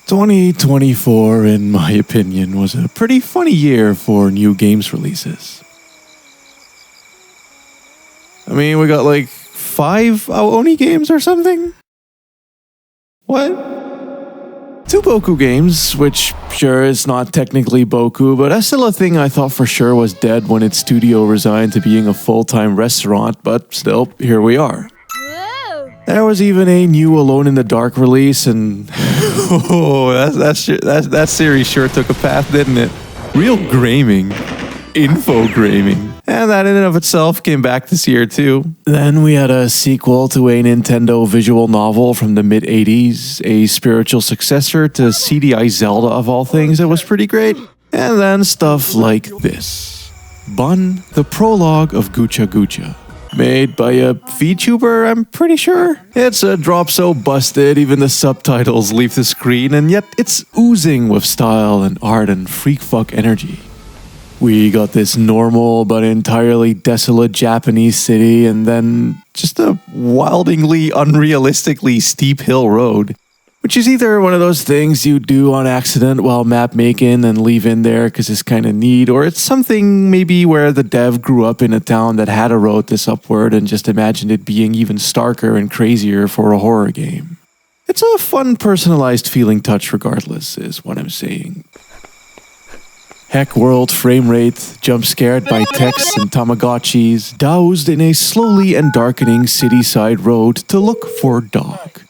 2024, in my opinion, was a pretty funny year for new games releases. I mean, we got like 5 Aoni games or something? What? 2 Boku games, which sure is not technically Boku, but that's still a thing I thought for sure was dead when its studio resigned to being a full-time restaurant, but still, here we are. There was even a new Alone in the Dark release, and that series sure took a path, didn't it? Real graming. Infograming. And that in and of itself came back this year too. Then we had a sequel to a Nintendo visual novel from the mid-80s, a spiritual successor to CDI Zelda of all things that was pretty great. And then stuff like this. Bun, the prologue of GUCHA. Made by a VTuber, I'm pretty sure. It's a drop so busted, even the subtitles leave the screen, and yet it's oozing with style and art and freak fuck energy. We got this normal but entirely desolate Japanese city, and then just a wildingly, unrealistically steep hill road. Which is either one of those things you do on accident while map making and leave in there because it's kind of neat, or it's something maybe where the dev grew up in a town that had a road this upward and just imagined it being even starker and crazier for a horror game. It's a fun personalized feeling touch regardless, is what I'm saying. Heck world frame rate, jump scared by texts and Tamagotchis, doused in a slowly and darkening city-side road to look for dog.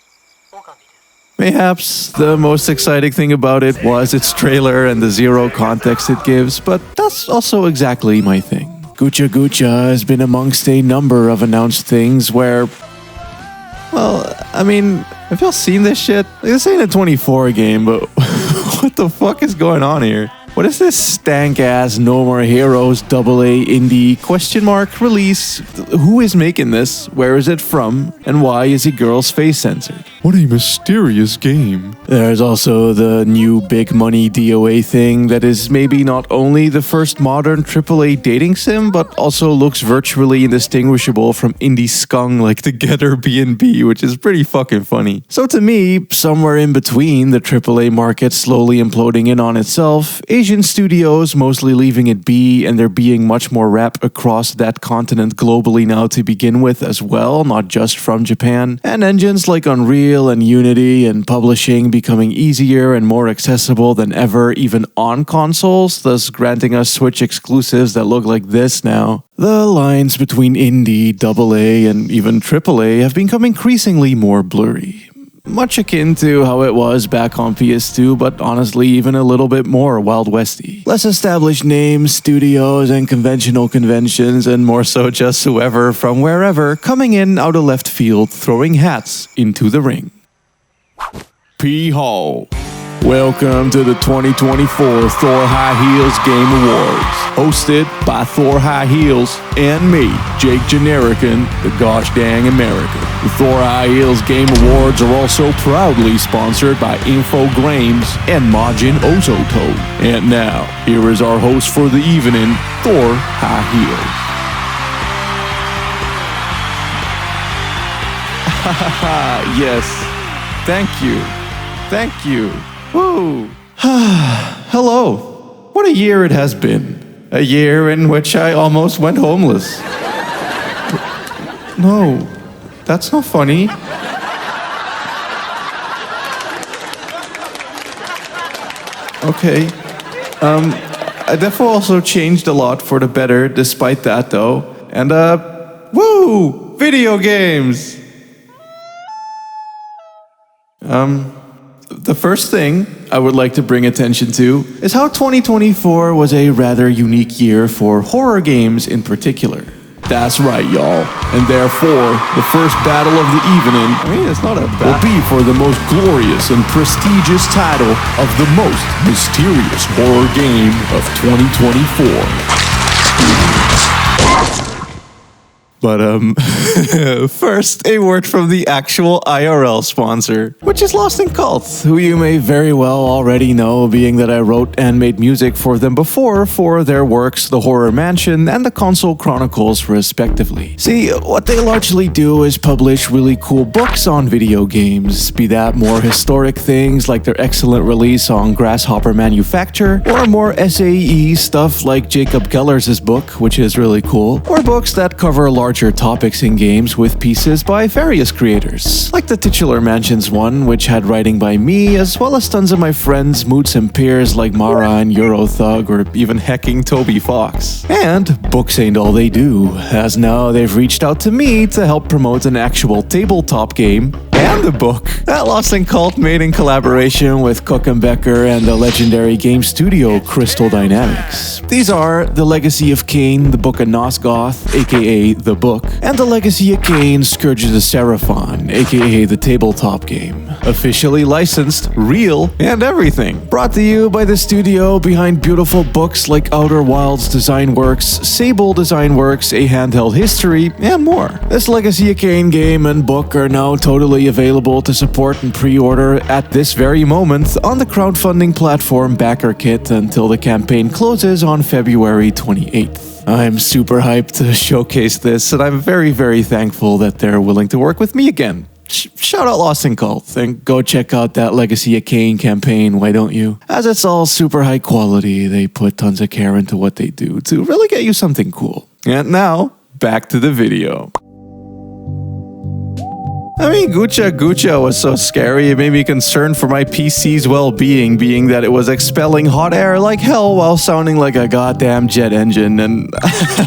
Mayhaps the most exciting thing about it was its trailer and the zero context it gives, but that's also exactly my thing. GUCHA has been amongst a number of announced things where... Well, I mean, have y'all seen this shit? This ain't a 24 game, but what the fuck is going on here? What is this stank-ass No More Heroes AA indie ? Release? Who is making this? Where is it from? And why is a girl's face censored? What a mysterious game. There's also the new big money DOA thing that is maybe not only the first modern AAA dating sim, but also looks virtually indistinguishable from indie skung like the Getter B&B, which is pretty fucking funny. So to me, somewhere in between the AAA market slowly imploding in on itself, Asian studios mostly leaving it be, and there being much more rap across that continent globally now to begin with as well, not just from Japan, and engines like Unreal and Unity and publishing becoming easier and more accessible than ever, even on consoles, thus granting us Switch exclusives that look like this now. The lines between indie, AA, and even AAA have become increasingly more blurry. Much akin to how it was back on PS2, but honestly even a little bit more Wild Westy. Less established names, studios, and conventional conventions, and more so just whoever from wherever coming in out of left field throwing hats into the ring. P-Hall. Welcome to the 2024 ThorHighHeels Game Awards, hosted by ThorHighHeels and me, Jake Generican, the gosh dang American. The ThorHighHeels Game Awards are also proudly sponsored by Infogrames and Majin Ozoto. And now, here is our host for the evening, ThorHighHeels. Yes, thank you. Thank you. Woo! Hello. What a year it has been. A year in which I almost went homeless. No, that's not funny. Okay. I definitely also changed a lot for the better despite that though. And woo! Video games! The first thing I would like to bring attention to is how 2024 was a rather unique year for horror games in particular. That's right, y'all. And therefore, the first battle of the evening, it's not a battle, will be for the most glorious and prestigious title of the most mysterious horror game of 2024. But First, a word from the actual IRL sponsor, which is Lost in Cult, who you may very well already know, being that I wrote and made music for them before for their works The Horror Mansion and The Console Chronicles respectively. See, what they largely do is publish really cool books on video games, be that more historic things like their excellent release on Grasshopper Manufacture, or more SAE stuff like Jacob Keller's book, which is really cool, or books that cover larger topics in games with pieces by various creators, like the Titular Mansions one, which had writing by me, as well as tons of my friends, moots and peers like Mara and Eurothug, or even hecking Toby Fox. And books ain't all they do, as now they've reached out to me to help promote an actual tabletop game and a book that Lost in Cult made in collaboration with Cook and Becker and the legendary game studio Crystal Dynamics. These are The Legacy of Kain, the Book of Nosgoth, aka The Book, and The Legacy of Kain, Scourge of the Seraphon, aka the tabletop game. Officially licensed, real, and everything. Brought to you by the studio behind beautiful books like Outer Wilds Design Works, Sable Design Works, A Handheld History, and more. This Legacy of Kain game and book are now totally available to support and pre-order at this very moment on the crowdfunding platform BackerKit until the campaign closes on February 28th. I'm super hyped to showcase this, and I'm very, very thankful that they're willing to work with me again. Shout out Lost in Cult, and go check out that Legacy of Kain campaign, why don't you? As it's all super high quality, they put tons of care into what they do to really get you something cool. And now, back to the video. I mean, GUCHA was so scary, it made me concerned for my PC's well-being, being that it was expelling hot air like hell while sounding like a goddamn jet engine, and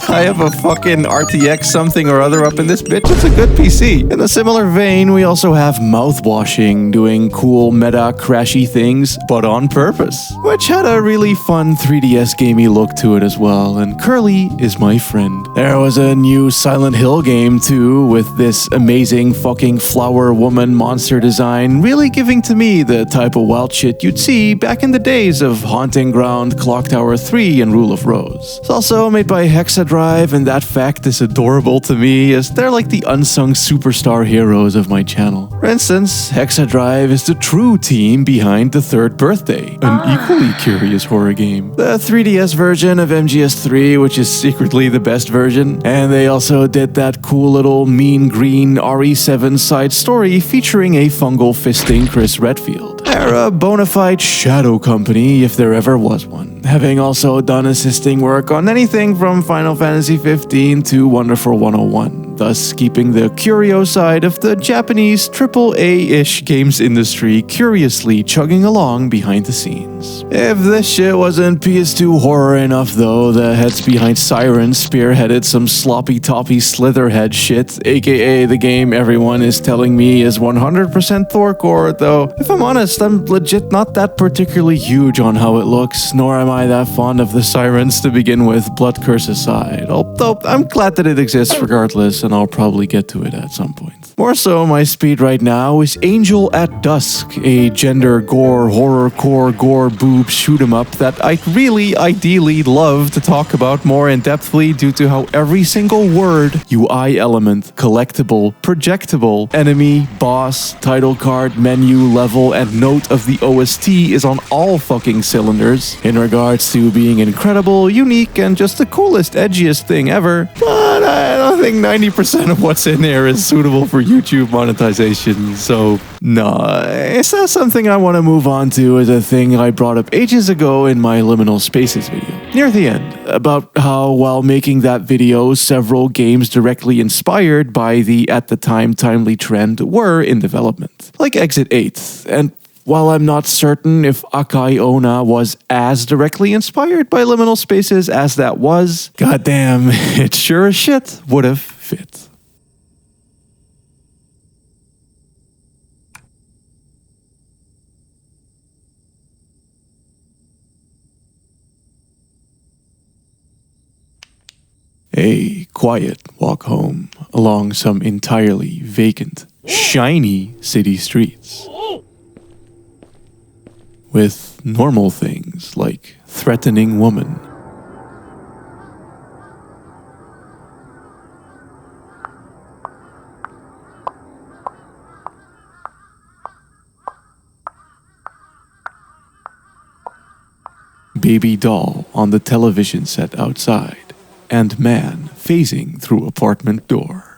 I have a fucking RTX something or other up in this bitch. It's a good PC. In a similar vein, we also have mouthwashing, doing cool meta crashy things, but on purpose, which had a really fun 3DS gamey look to it as well, and Curly is my friend. There was a new Silent Hill game too, with this amazing fucking flower woman monster design, really giving to me the type of wild shit you'd see back in the days of Haunting Ground, Clock Tower 3, and Rule of Rose. It's also made by Hexadrive, and that fact is adorable to me, as they're like the unsung superstar heroes of my channel. For instance, Hexadrive is the true team behind The Third Birthday, an equally curious horror game. The 3DS version of MGS3, which is secretly the best version, and they also did that cool little mean green RE7 side story featuring a fungal fisting Chris Redfield. They're a bona fide shadow company if there ever was one, having also done assisting work on anything from Final Fantasy 15 to Wonderful 101, thus keeping the curio side of the Japanese AAA-ish games industry curiously chugging along behind the scenes. If this shit wasn't PS2 horror enough though, the heads behind Siren spearheaded some sloppy toppy slitherhead shit, aka the game everyone is telling me is 100% Thorcore, though if I'm honest, I'm legit not that particularly huge on how it looks, nor am I that fond of the Sirens to begin with, Blood Curse aside, although I'm glad that it exists regardless, and I'll probably get to it at some point. More so, my speed right now is Angel at Dusk, a gender gore, horrorcore, gore boob shoot 'em up that I'd really ideally love to talk about more in-depthly due to how every single word, UI element, collectible, projectable, enemy, boss, title card, menu, level, and note of the OST is on all fucking cylinders in regards to being incredible, unique, and just the coolest, edgiest thing ever. But I don't think 90% of what's in there is suitable for YouTube monetization, so nah, it's not something I want to move on to as a thing I brought up ages ago in my Liminal Spaces video, near the end, about how while making that video, several games directly inspired by the at the time timely trend were in development, like Exit 8, and while I'm not certain if AKAI Onna was as directly inspired by Liminal Spaces as that was, goddamn, it sure as shit would have fit. A quiet walk home along some entirely vacant, shiny city streets. With normal things like threatening woman. baby doll on the television set outside, and man phasing through apartment door.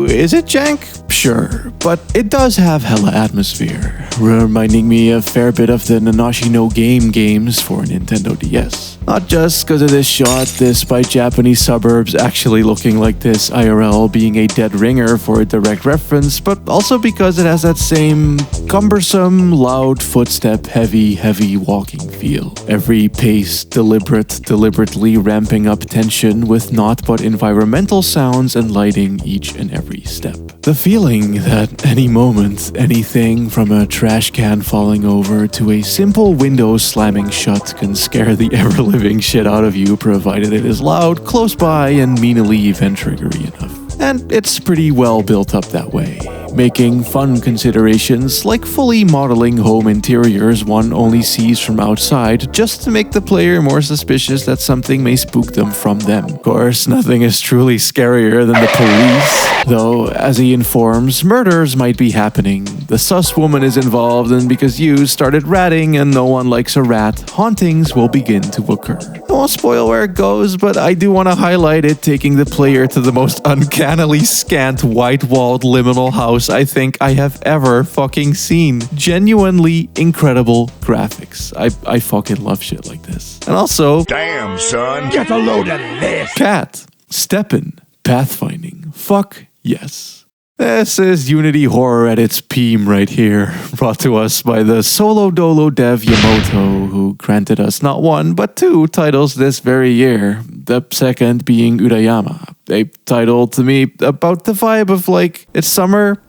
Is it jank? Sure, but it does have hella atmosphere, reminding me a fair bit of the Nanashi no Game games for Nintendo DS. Not just because of this shot, despite Japanese suburbs actually looking like this IRL being a dead ringer for a direct reference, but also because it has that same cumbersome, loud footstep, heavy walking feel. Every pace deliberately ramping up tension with naught but environmental sounds and lighting each and every step. The feeling that any moment, anything from a trash can falling over to a simple window slamming shut can scare the ever-living shit out of you, provided it is loud, close by, and meanly event-triggery enough. And it's pretty well built up that way, making fun considerations like fully modeling home interiors one only sees from outside just to make the player more suspicious that something may spook them from them. Of course, nothing is truly scarier than the police, though, as he informs, murders might be happening, the sus woman is involved, and because you started ratting and no one likes a rat, hauntings will begin to occur. I won't spoil where it goes, but I do want to highlight it taking the player to the most uncannily scant white-walled liminal house I think I have ever fucking seen. Genuinely incredible graphics. I fucking love shit like this. And also, damn son, get a load of this. Cat, steppin', pathfinding. Fuck yes. This is Unity horror at its peam right here, brought to us by the solo dolo dev Yamoto, who granted us not one, but two titles this very year, the second being Urayama, a title to me about the vibe of like, it's summer,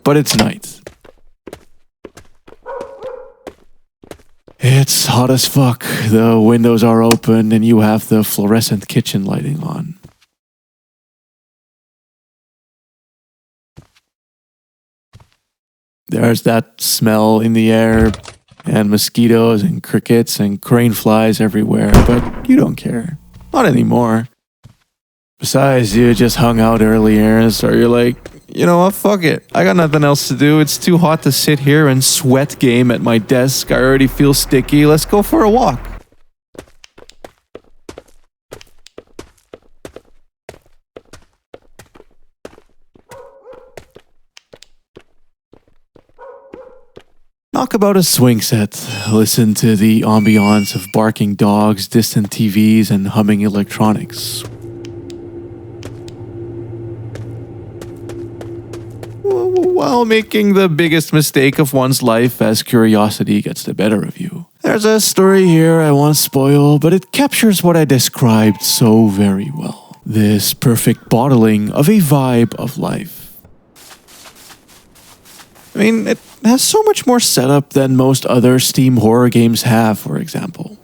but it's night. It's hot as fuck, the windows are open and you have the fluorescent kitchen lighting on. There's that smell in the air, and mosquitoes and crickets and crane flies everywhere, but you don't care. Not anymore. Besides, you just hung out earlier, so you're like, you know what, fuck it. I got nothing else to do. It's too hot to sit here and sweat game at my desk. I already feel sticky. Let's go for a walk. Knock about a swing set. Listen to the ambiance of barking dogs, distant TVs, and humming electronics. While making the biggest mistake of one's life as curiosity gets the better of you. There's a story here I won't spoil, but it captures what I described so very well. This perfect bottling of a vibe of life. I mean, it has so much more setup than most other Steam horror games have, for example.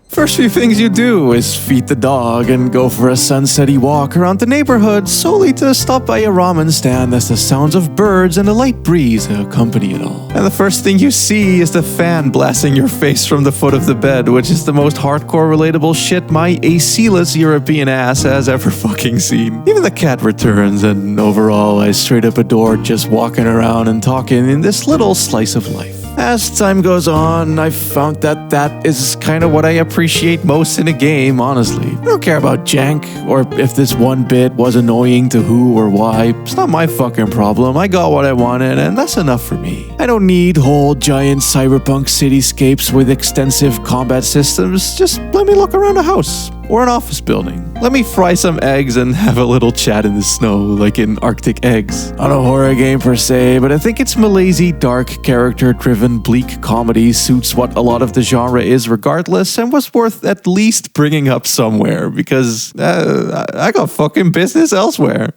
First few things you do is feed the dog and go for a sunsetty walk around the neighborhood solely to stop by a ramen stand as the sounds of birds and a light breeze accompany it all. And the first thing you see is the fan blasting your face from the foot of the bed, which is the most hardcore relatable shit my AC-less European ass has ever fucking seen. Even the cat returns, and overall I straight up adore just walking around and talking in this little slice of life. As time goes on, I've found that is kind of what I appreciate most in a game, honestly. I don't care about jank, or if this one bit was annoying to who or why. It's not my fucking problem. I got what I wanted, and that's enough for me. I don't need whole giant cyberpunk cityscapes with extensive combat systems. Just let me look around a house. Or an office building. Let me fry some eggs and have a little chat in the snow, like in Arctic Eggs. Not a horror game per se, but I think its lazy, dark, character-driven, bleak comedy suits what a lot of the genre is regardless, and was worth at least bringing up somewhere, because I got fucking business elsewhere.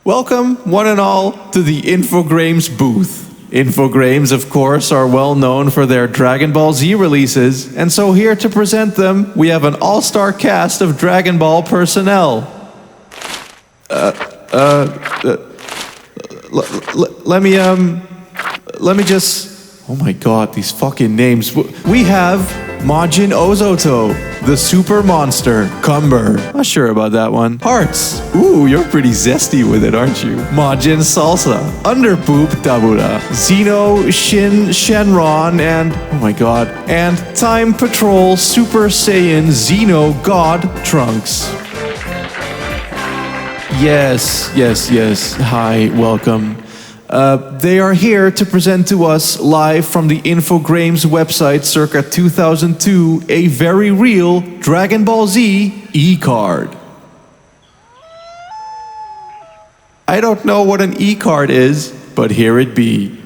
Welcome, one and all, to the Infogrames booth. Infogrames, of course, are well known for their Dragon Ball Z releases, and so here to present them, we have an all-star cast of Dragon Ball personnel. let me just... Oh my god, these fucking names. We have Majin Ozoto, the super monster. Cumber. Not sure about that one. Hearts. Ooh, you're pretty zesty with it, aren't you? Majin Salsa. Underpoop Dabura. Xeno, Shin, Shenron, and... Oh my god. And Time Patrol Super Saiyan Xeno God Trunks. Yes. Hi, welcome. They are here to present to us, live from the Infogrames website circa 2002, a very real Dragon Ball Z E-card. I don't know what an E-card is, but here it be.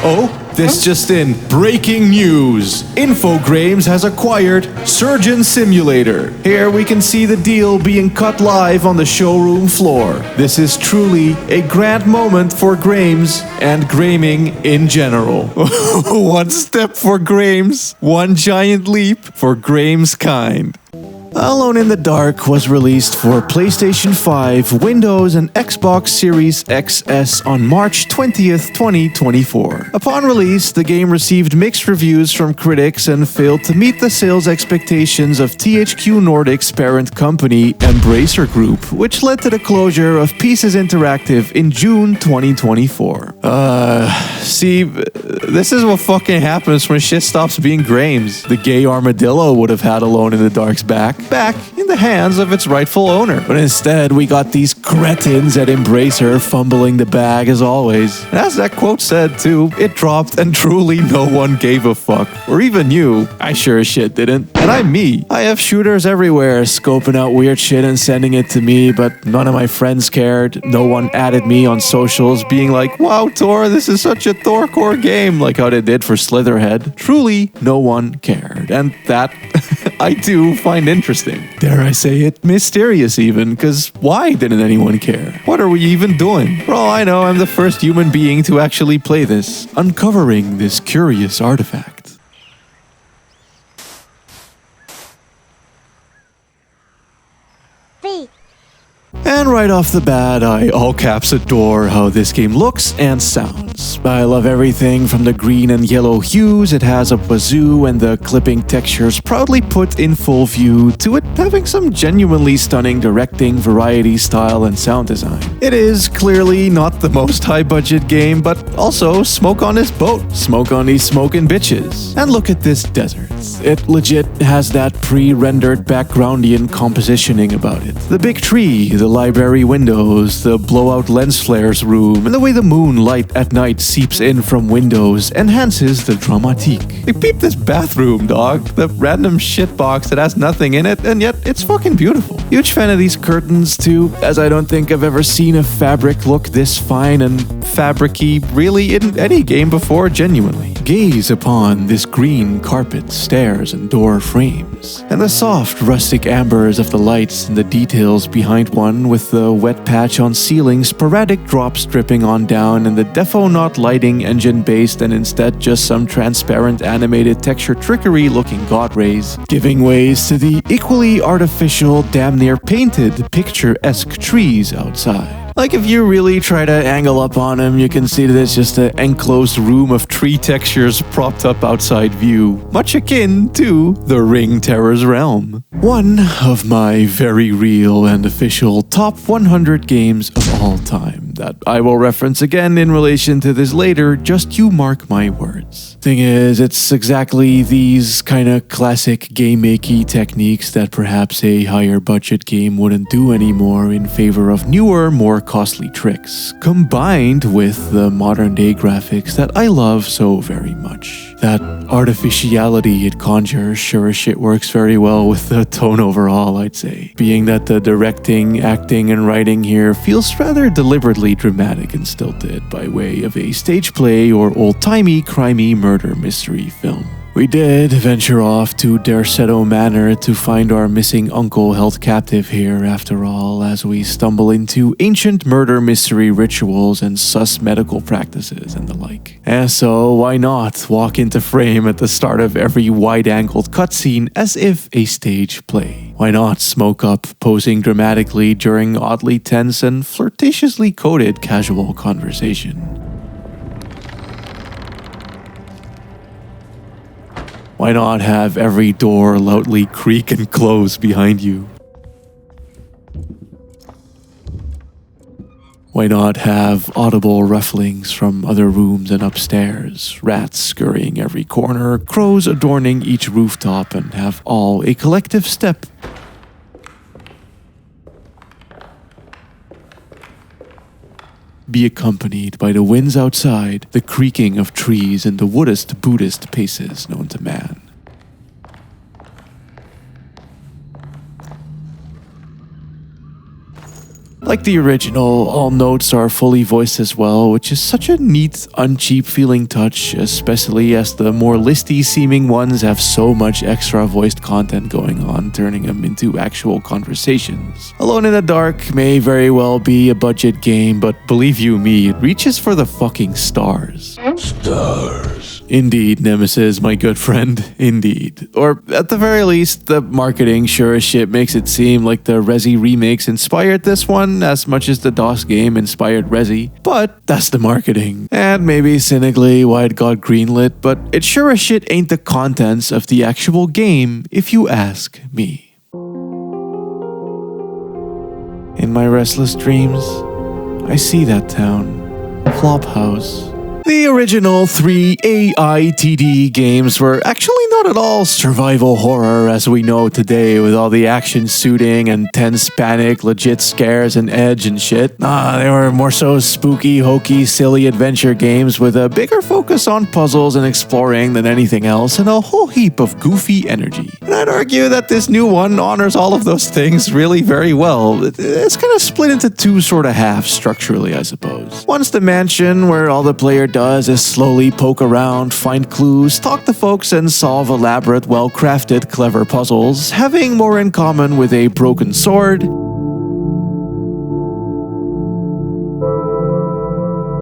Oh, this just in. Breaking news. Infogrames has acquired Surgeon Simulator. Here we can see the deal being cut live on the showroom floor. This is truly a grand moment for Grames and Graming in general. One step for Grames, one giant leap for Grames kind. Alone in the Dark was released for PlayStation 5, Windows, and Xbox Series XS on March 20th, 2024. Upon release, the game received mixed reviews from critics and failed to meet the sales expectations of THQ Nordic's parent company, Embracer Group, which led to the closure of Pieces Interactive in June 2024. See, this is what fucking happens when shit stops being Grames. The gay armadillo would have had Alone in the Dark's back in the hands of its rightful owner. But instead, we got these cretins at Embracer fumbling the bag as always. And as that quote said too, it dropped and truly no one gave a fuck. Or even you. I sure as shit didn't. And I'm me. I have shooters everywhere scoping out weird shit and sending it to me, but none of my friends cared. No one added me on socials being like, wow, Thor, this is such a Thorcore game, like how they did for Slitherhead. Truly, no one cared. And that I do find interesting. Dare I say it, mysterious even, because why didn't anyone care? What are we even doing? For all I know, I'm the first human being to actually play this, uncovering this curious artifact. And right off the bat, I all caps adore how this game looks and sounds. I love everything from the green and yellow hues it has up wazoo and the clipping textures proudly put in full view, to it having some genuinely stunning directing, variety, style, and sound design. It is clearly not the most high-budget game, but also smoke on this boat, smoke on these smoking bitches. And look at this desert. It legit has that pre-rendered backgroundian compositioning about it. The big tree, the library windows, the blowout lens flares room, and the way the moonlight at night seeps in from windows enhances the dramatique. Like, peep this bathroom, dog. The random shitbox that has nothing in it, and yet it's fucking beautiful. Huge fan of these curtains too, as I don't think I've ever seen a fabric look this fine and fabric-y really in any game before, genuinely. Gaze upon this green carpet, stairs, and door frames, and the soft rustic ambers of the lights and the details behind one with the wet patch on ceiling, sporadic drops dripping on down, and the defo not lighting engine based and instead just some transparent animated texture trickery looking god rays, giving ways to the equally artificial, damn near painted, picturesque trees outside. Like if you really try to angle up on him, you can see that it's just an enclosed room of tree textures propped up outside view, much akin to the Ring Terror's realm. One of my very real and official top 100 games of all time that I will reference again in relation to this later, just you mark my words. Thing is, it's exactly these kind of classic game-making techniques that perhaps a higher budget game wouldn't do anymore in favor of newer, more costly tricks, combined with the modern day graphics that I love so very much. That artificiality it conjures sure as shit works very well with the tone overall, I'd say. Being that the directing, acting, and writing here feels rather deliberately dramatic and stilted by way of a stage play or old-timey, crimey murder mystery film. We did venture off to Derceto Manor to find our missing uncle held captive here after all, as we stumble into ancient murder mystery rituals and sus medical practices and the like. And so why not walk into frame at the start of every wide-angled cutscene as if a stage play? Why not smoke up, posing dramatically during oddly tense and flirtatiously coded casual conversation? Why not have every door loudly creak and close behind you? Why not have audible rufflings from other rooms and upstairs, rats scurrying every corner, crows adorning each rooftop, and have all a collective step? Be accompanied by the winds outside, the creaking of trees, and the woodest Buddhist paces known to man. Like the original, all notes are fully voiced as well, which is such a neat, uncheap feeling touch, especially as the more listy seeming ones have so much extra voiced content going on, turning them into actual conversations. Alone in the Dark may very well be a budget game, but believe you me, it reaches for the fucking stars. Stars. Indeed, Nemesis, my good friend. Indeed. Or at the very least, the marketing sure as shit makes it seem like the Resi remakes inspired this one as much as the DOS game inspired Resi. But that's the marketing. And maybe cynically why it got greenlit, but it sure as shit ain't the contents of the actual game, if you ask me. In my restless dreams, I see that town. Flophouse. The original 3 AITD games were actually not at all survival horror as we know today, with all the action shooting and tense panic, legit scares and edge and shit. They were more so spooky, hokey, silly adventure games with a bigger focus on puzzles and exploring than anything else, and a whole heap of goofy energy. And I'd argue that this new one honors all of those things really very well. It's kind of split into two sort of halves structurally, I suppose. One's the mansion, where all the player does is slowly poke around, find clues, talk to folks, and solve elaborate, well-crafted, clever puzzles, having more in common with a broken sword,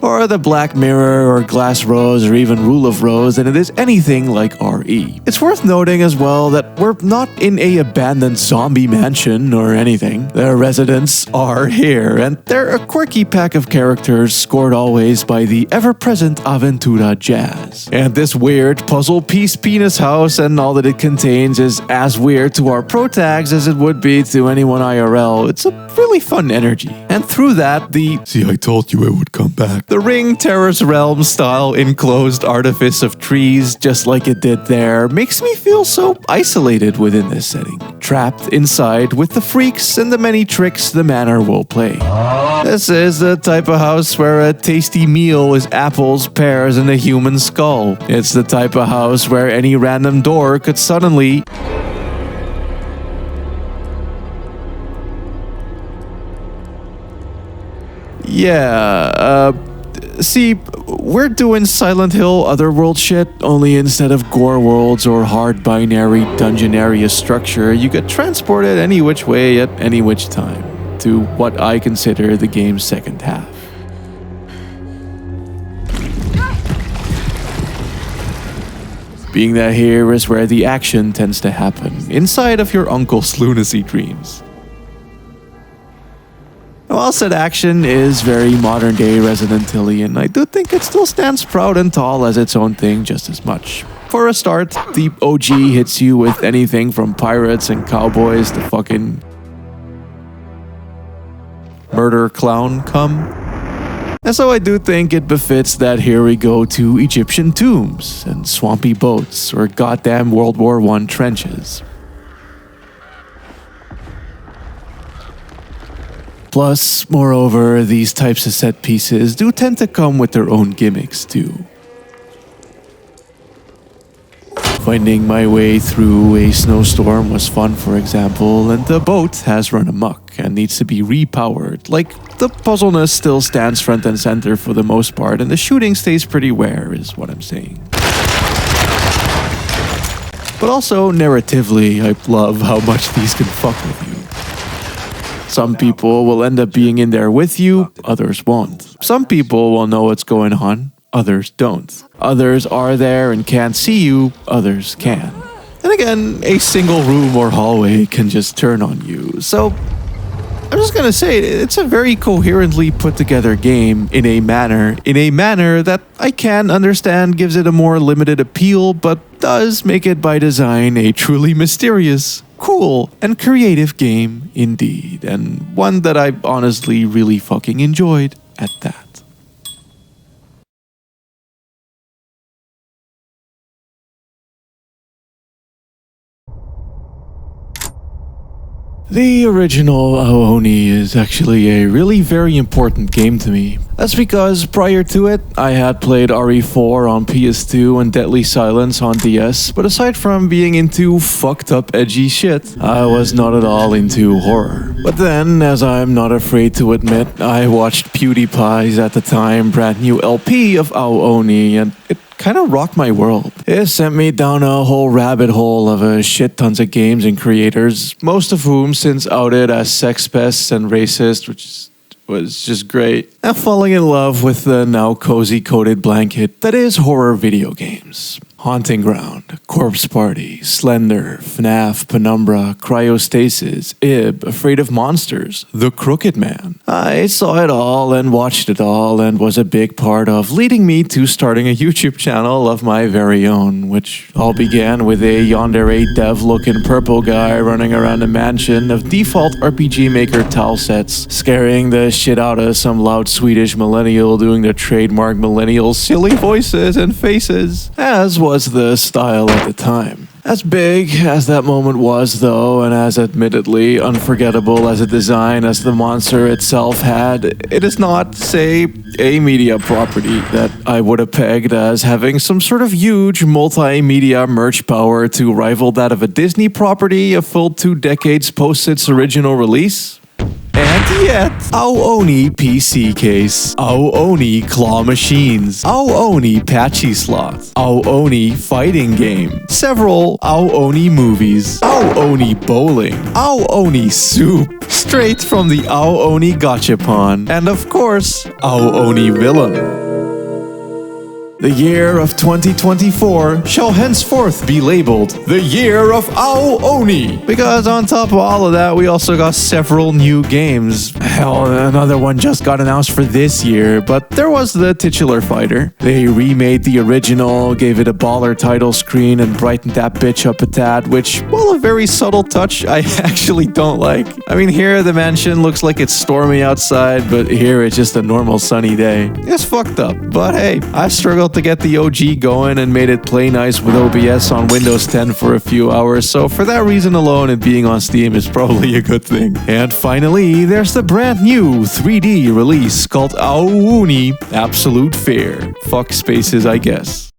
or the Black Mirror or Glass Rose or even Rule of Rose than it is anything like RE. It's worth noting as well that we're not in a abandoned zombie mansion or anything. The residents are here, and they're a quirky pack of characters scored always by the ever-present Aventura Jazz. And this weird puzzle piece penis house and all that it contains is as weird to our protags as it would be to anyone IRL. It's a really fun energy. And through that, see, I told you it would come back. The Ring Terror's Realm style enclosed artifice of trees, just like it did there, makes me feel so isolated within this setting. Trapped inside with the freaks and the many tricks the manor will play. This is the type of house where a tasty meal is apples, pears, and a human skull. It's the type of house where any random door could suddenly... See, we're doing Silent Hill Otherworld shit, only instead of gore worlds or hard binary dungeon area structure, you get transported any which way at any which time to what I consider the game's second half. Being that here is where the action tends to happen, inside of your uncle's lunacy dreams. While said action is very modern-day Resident Evil-ian, I do think it still stands proud and tall as its own thing just as much. For a start, the OG hits you with anything from pirates and cowboys to fucking... murder clown cum. And so I do think it befits that here we go to Egyptian tombs and swampy boats or goddamn World War I trenches. Plus, moreover, these types of set pieces do tend to come with their own gimmicks too. Finding my way through a snowstorm was fun, for example, and the boat has run amok and needs to be repowered. Like, the puzzleness still stands front and center for the most part, and the shooting stays pretty rare, is what I'm saying. But also, narratively, I love how much these can fuck with you. Some people will end up being in there with you, others won't. Some people will know what's going on, others don't. Others are there and can't see you, others can. And again, a single room or hallway can just turn on you. So, I'm just gonna say, it's a very coherently put together game in a manner that I can understand gives it a more limited appeal, but does make it by design a truly mysterious, cool, and creative game indeed, and one that I honestly really fucking enjoyed at that. The original Aoni is actually a really very important game to me. That's because prior to it, I had played RE4 on PS2 and Deadly Silence on DS, but aside from being into fucked up edgy shit, I was not at all into horror. But then, as I'm not afraid to admit, I watched PewDiePie's at the time brand new LP of Aoni, and it kind of rocked my world. It sent me down a whole rabbit hole of a shit tons of games and creators, most of whom since outed as sex pests and racist, which was just great. And falling in love with the now cozy coated blanket that is horror video games. Haunting Ground, Corpse Party, Slender, FNAF, Penumbra, Cryostasis, Ib, Afraid of Monsters, The Crooked Man. I saw it all and watched it all and was a big part of leading me to starting a YouTube channel of my very own, which all began with a yandere dev-looking purple guy running around a mansion of default RPG Maker tile sets, scaring the shit out of some loud Swedish millennial doing the trademark millennial silly voices and faces, as was the style at the time. As big as that moment was, though, and as admittedly unforgettable as a design as the monster itself had, it is not, say, a media property that I would have pegged as having some sort of huge multimedia merch power to rival that of a Disney property a full 2 decades post its original release. And yet, Aoni PC case, Aoni claw machines, Aoni patchy slots, Aoni fighting game, several Aoni movies, Aoni bowling, Aoni soup, straight from the Aoni gachapon, and of course, Aoni villain. The year of 2024 shall henceforth be labeled the year of Aoni, because on top of all of that, we also got several new games. Hell, another one just got announced for this year, but there was the titular fighter. They remade the original, gave it a baller title screen, and brightened that bitch up a tad, which, while a very subtle touch, I actually don't like. I mean, here the mansion looks like it's stormy outside, but here it's just a normal sunny day. It's fucked up, but hey, I struggled to get the OG going and made it play nice with OBS on Windows 10 for a few hours, so for that reason alone, it being on Steam is probably a good thing. And finally, there's the brand new 3D release called Aoni Absolute Fair. Fuck spaces, I guess.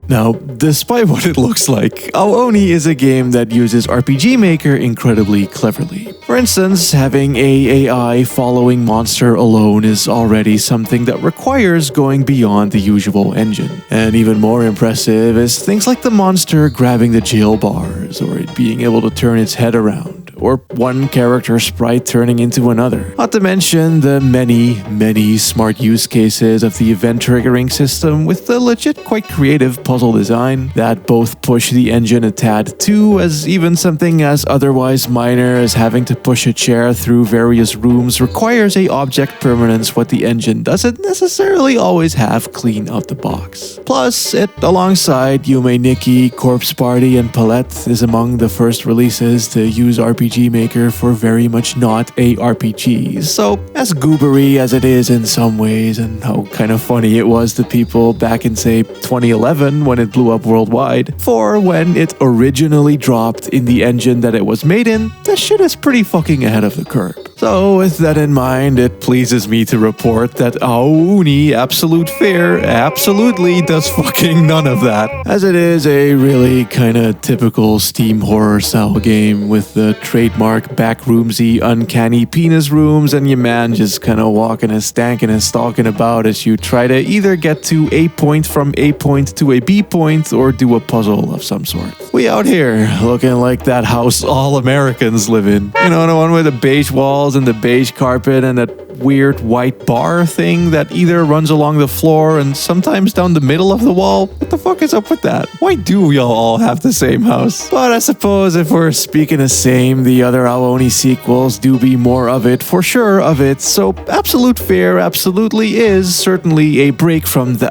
Now, despite what it looks like, Aoni is a game that uses RPG Maker incredibly cleverly. For instance, having a AI following monster alone is already something that requires going beyond the usual engine. And even more impressive is things like the monster grabbing the jail bars, or it being able to turn its head around, or one character sprite turning into another. Not to mention the many smart use cases of the event triggering system with the legit quite creative puzzle design that both push the engine a tad too, as even something as otherwise minor as having to push a chair through various rooms requires a object permanence what the engine doesn't necessarily always have clean out the box. Plus, it alongside Yume Nikki, Corpse Party, and Palette is among the first releases to use RPG Maker for very much not a RPG. So, as goobery as it is in some ways, and how kind of funny it was to people back in say 2011 when it blew up worldwide, for when it originally dropped in the engine that it was made in, this shit is pretty fucking ahead of the curve. So with that in mind, it pleases me to report that Aoni Absolute Fear absolutely does fucking none of that, as it is a really kinda typical Steam horror style game with the trademark backroomsy uncanny penis rooms and your man just kinda walking and stanking and stalking about as you try to either get to a point from A point to a B point or do a puzzle of some sort. We out here looking like that house all Americans live in. You know, the one with the beige walls and the beige carpet and that weird white bar thing that either runs along the floor and sometimes down the middle of the wall. What the fuck is up with that? Why do y'all all have the same house? But I suppose if we're speaking the same, the other Aoni sequels do be more of it, for sure of it. So Absolute Fear absolutely is certainly a break from the...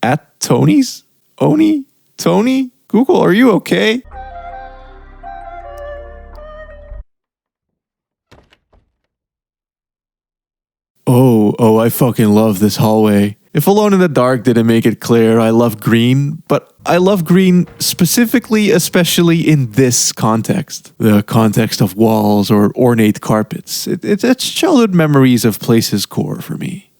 At Tony's? Oni? Tony? Google, are you okay? Oh, I fucking love this hallway. If Alone in the Dark didn't make it clear, I love green, but I love green specifically, especially in this context. The context of walls or ornate carpets. It's childhood memories of places core for me.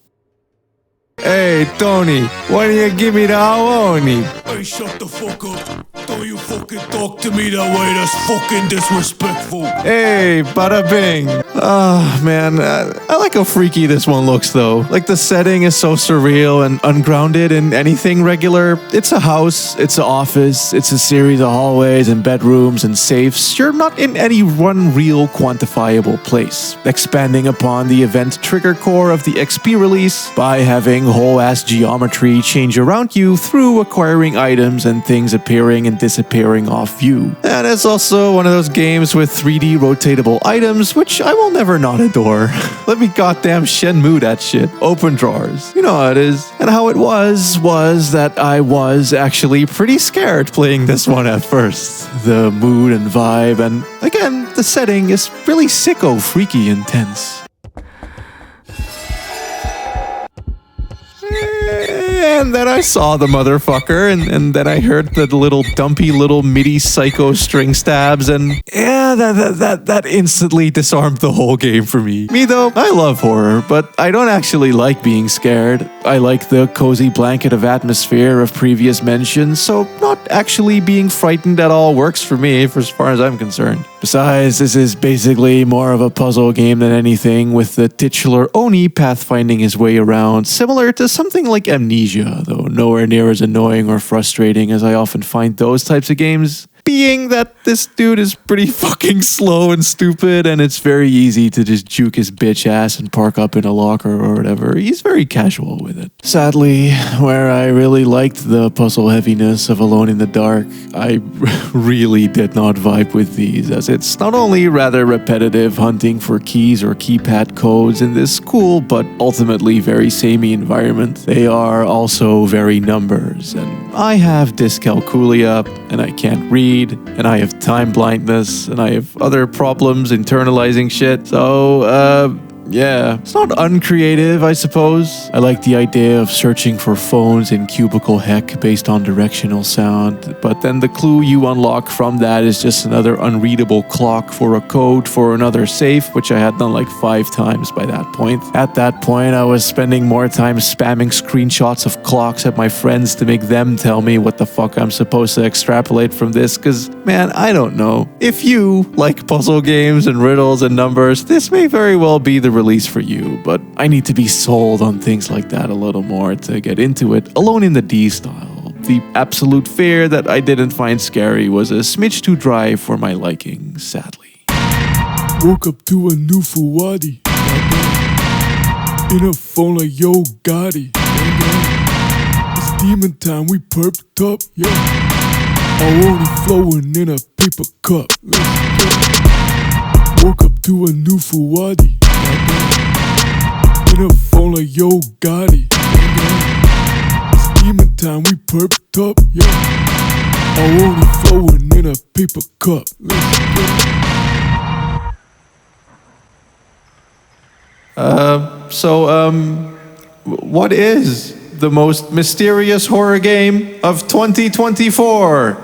Hey, Tony, why don't you give me the Aoni? Hey, shut the fuck up. Don't you fucking talk to me that way. That's fucking disrespectful. Hey, bada bing. Oh, man. I like how freaky this one looks, though. Like, the setting is so surreal and ungrounded in anything regular. It's a house, it's an office, it's a series of hallways and bedrooms and safes. You're not in any one real quantifiable place. Expanding upon the event trigger core of the XP release by having whole-ass geometry change around you through acquiring items and things appearing and disappearing off view. And it's also one of those games with 3D rotatable items, which I will never not adore. Let me goddamn Shenmue that shit. Open drawers. You know how it is. And how it was that I was actually pretty scared playing this one at first. The mood and vibe, and again, the setting is really sicko freaky intense. And then I saw the motherfucker, and then I heard the little dumpy little MIDI psycho string stabs, and yeah, that instantly disarmed the whole game for me. Me though, I love horror, but I don't actually like being scared. I like the cozy blanket of atmosphere of previous mentions, so not actually being frightened at all works for me, for as far as I'm concerned. Besides, this is basically more of a puzzle game than anything, with the titular Oni pathfinding his way around, similar to something like Amnesia, though nowhere near as annoying or frustrating as I often find those types of games. Being that this dude is pretty fucking slow and stupid, and it's very easy to just juke his bitch ass and park up in a locker or whatever. He's very casual with it. Sadly, where I really liked the puzzle heaviness of Alone in the Dark, I really did not vibe with these, as it's not only rather repetitive hunting for keys or keypad codes in this cool but ultimately very samey environment, they are also very numbers, and I have dyscalculia, and I can't read, and I have time blindness, and I have other problems internalizing shit. So, yeah, it's not uncreative, I suppose. I like the idea of searching for phones in cubicle heck based on directional sound, but then the clue you unlock from that is just another unreadable clock for a code for another safe, which I had done like 5 times by that point. At that point, I was spending more time spamming screenshots of clocks at my friends to make them tell me what the fuck I'm supposed to extrapolate from this, cause man, I don't know. If you like puzzle games and riddles and numbers, this may very well be the release for you, but I need to be sold on things like that a little more to get into it. Alone in the D style. The absolute fear that I didn't find scary was a smidge too dry for my liking, sadly. Woke up to a new Fuwadi. In a phone like Yo Gotti. It's demon time, we perped up, yeah. Already flowing in a paper cup. Woke up to a new Fuwadi. In a phone like Yo Gotti. It's demon time, we perped up, yeah. Already flowing in a paper cup. What is the most mysterious horror game of 2024?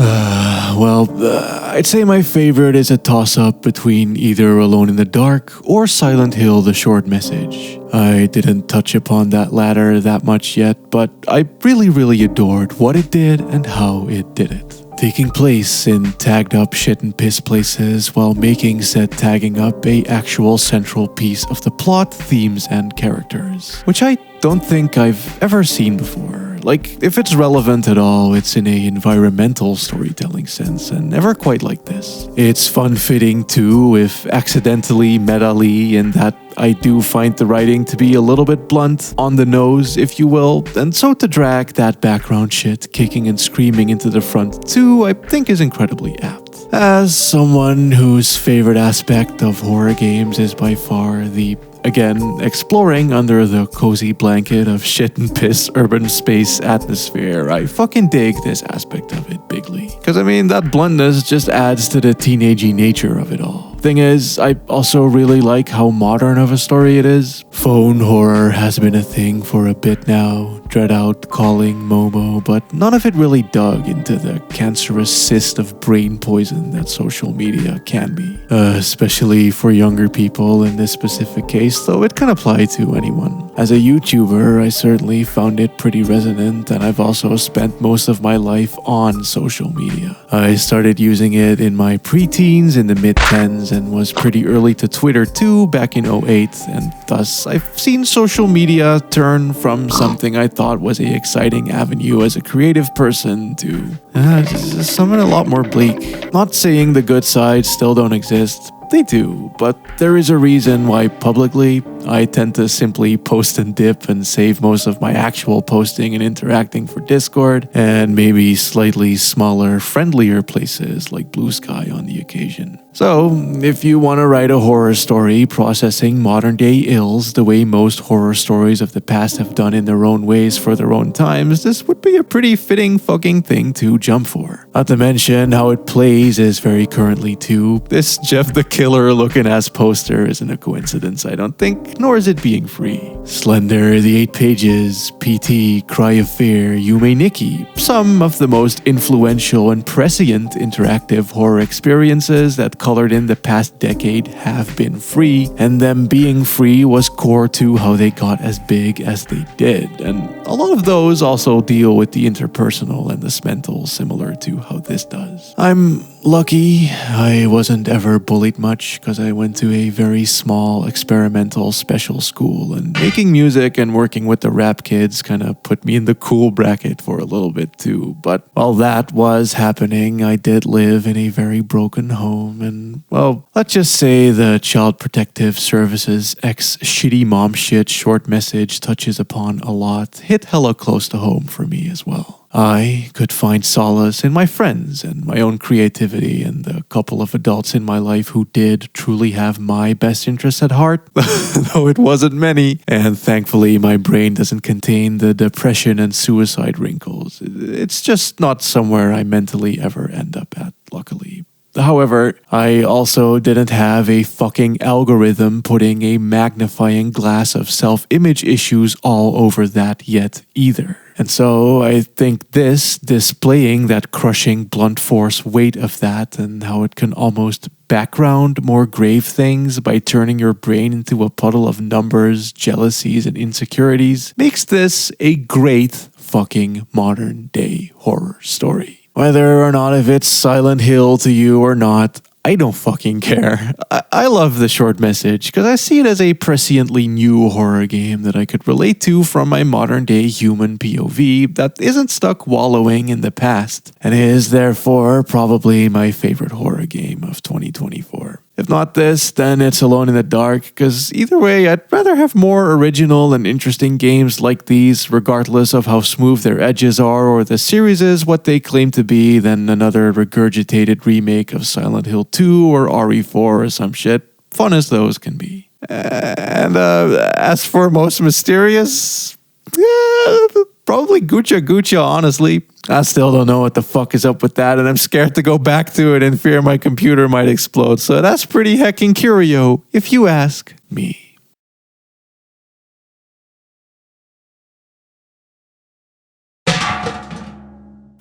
I'd say my favorite is a toss-up between either Alone in the Dark or Silent Hill: The Short Message. I didn't touch upon that latter that much yet, but I really adored what it did and how it did it. Taking place in tagged up shit and piss places while making said tagging up a actual central piece of the plot, themes, and characters, which I don't think I've ever seen before. Like, if it's relevant at all, it's in a environmental storytelling sense, and never quite like this. It's fun-fitting too, if accidentally meta-ly, in that I do find the writing to be a little bit blunt, on the nose, if you will, and so to drag that background shit kicking and screaming into the front too, I think is incredibly apt. As someone whose favorite aspect of horror games is by far the, again, exploring under the cozy blanket of shit and piss urban space atmosphere, I fucking dig this aspect of it bigly. Cause I mean, that bluntness just adds to the teenagey nature of it all. Thing is, I also really like how modern of a story it is. Phone horror has been a thing for a bit now, dread out calling Momo, but none of it really dug into the cancerous cyst of brain poison that social media can be. Especially for younger people in this specific case, though it can apply to anyone. As a YouTuber, I certainly found it pretty resonant, and I've also spent most of my life on social media. I started using it in my preteens in the mid-10s and was pretty early to Twitter too back in 2008, and thus I've seen social media turn from something I thought was a exciting avenue as a creative person to something a lot more bleak. Not saying the good sides still don't exist. They do, but there is a reason why publicly I tend to simply post and dip and save most of my actual posting and interacting for Discord and maybe slightly smaller, friendlier places like Blue Sky on the occasion. So, if you want to write a horror story processing modern day ills the way most horror stories of the past have done in their own ways for their own times, this would be a pretty fitting fucking thing to jump for. Not to mention how it plays is very currently too. This Jeff the Killer looking ass poster isn't a coincidence, I don't think, nor is it being free. Slender, the 8 pages, PT, Cry of Fear, Yume Nikki, some of the most influential and prescient interactive horror experiences that colored in the past decade have been free, and them being free was core to how they got as big as they did, and a lot of those also deal with the interpersonal and the mental, similar to how this does. I'm lucky I wasn't ever bullied much because I went to a very small experimental special school, and making music and working with the rap kids kind of put me in the cool bracket for a little bit too. But while that was happening, I did live in a very broken home, and well, let's just say the Child Protective Services ex shitty mom shit short message touches upon a lot, hit hella close to home for me as well. I could find solace in my friends and my own creativity and the couple of adults in my life who did truly have my best interests at heart, though it wasn't many, and thankfully my brain doesn't contain the depression and suicide wrinkles. It's just not somewhere I mentally ever end up at, luckily. However, I also didn't have a fucking algorithm putting a magnifying glass of self-image issues all over that yet either. And so I think this displaying that crushing blunt force weight of that, and how it can almost background more grave things by turning your brain into a puddle of numbers, jealousies, and insecurities, makes this a great fucking modern day horror story. Whether or not if it's Silent Hill to you or not, I don't fucking care. I love the short message because I see it as a presciently new horror game that I could relate to from my modern day human POV that isn't stuck wallowing in the past, and is therefore probably my favorite horror game of 2024. If not this, then it's Alone in the Dark, because either way, I'd rather have more original and interesting games like these, regardless of how smooth their edges are or the series is what they claim to be, than another regurgitated remake of Silent Hill 2 or RE4 or some shit, fun as those can be. And as for most mysterious, probably GUCHA, honestly. I still don't know what the fuck is up with that, and I'm scared to go back to it and fear my computer might explode, so that's pretty heckin' curio, if you ask me.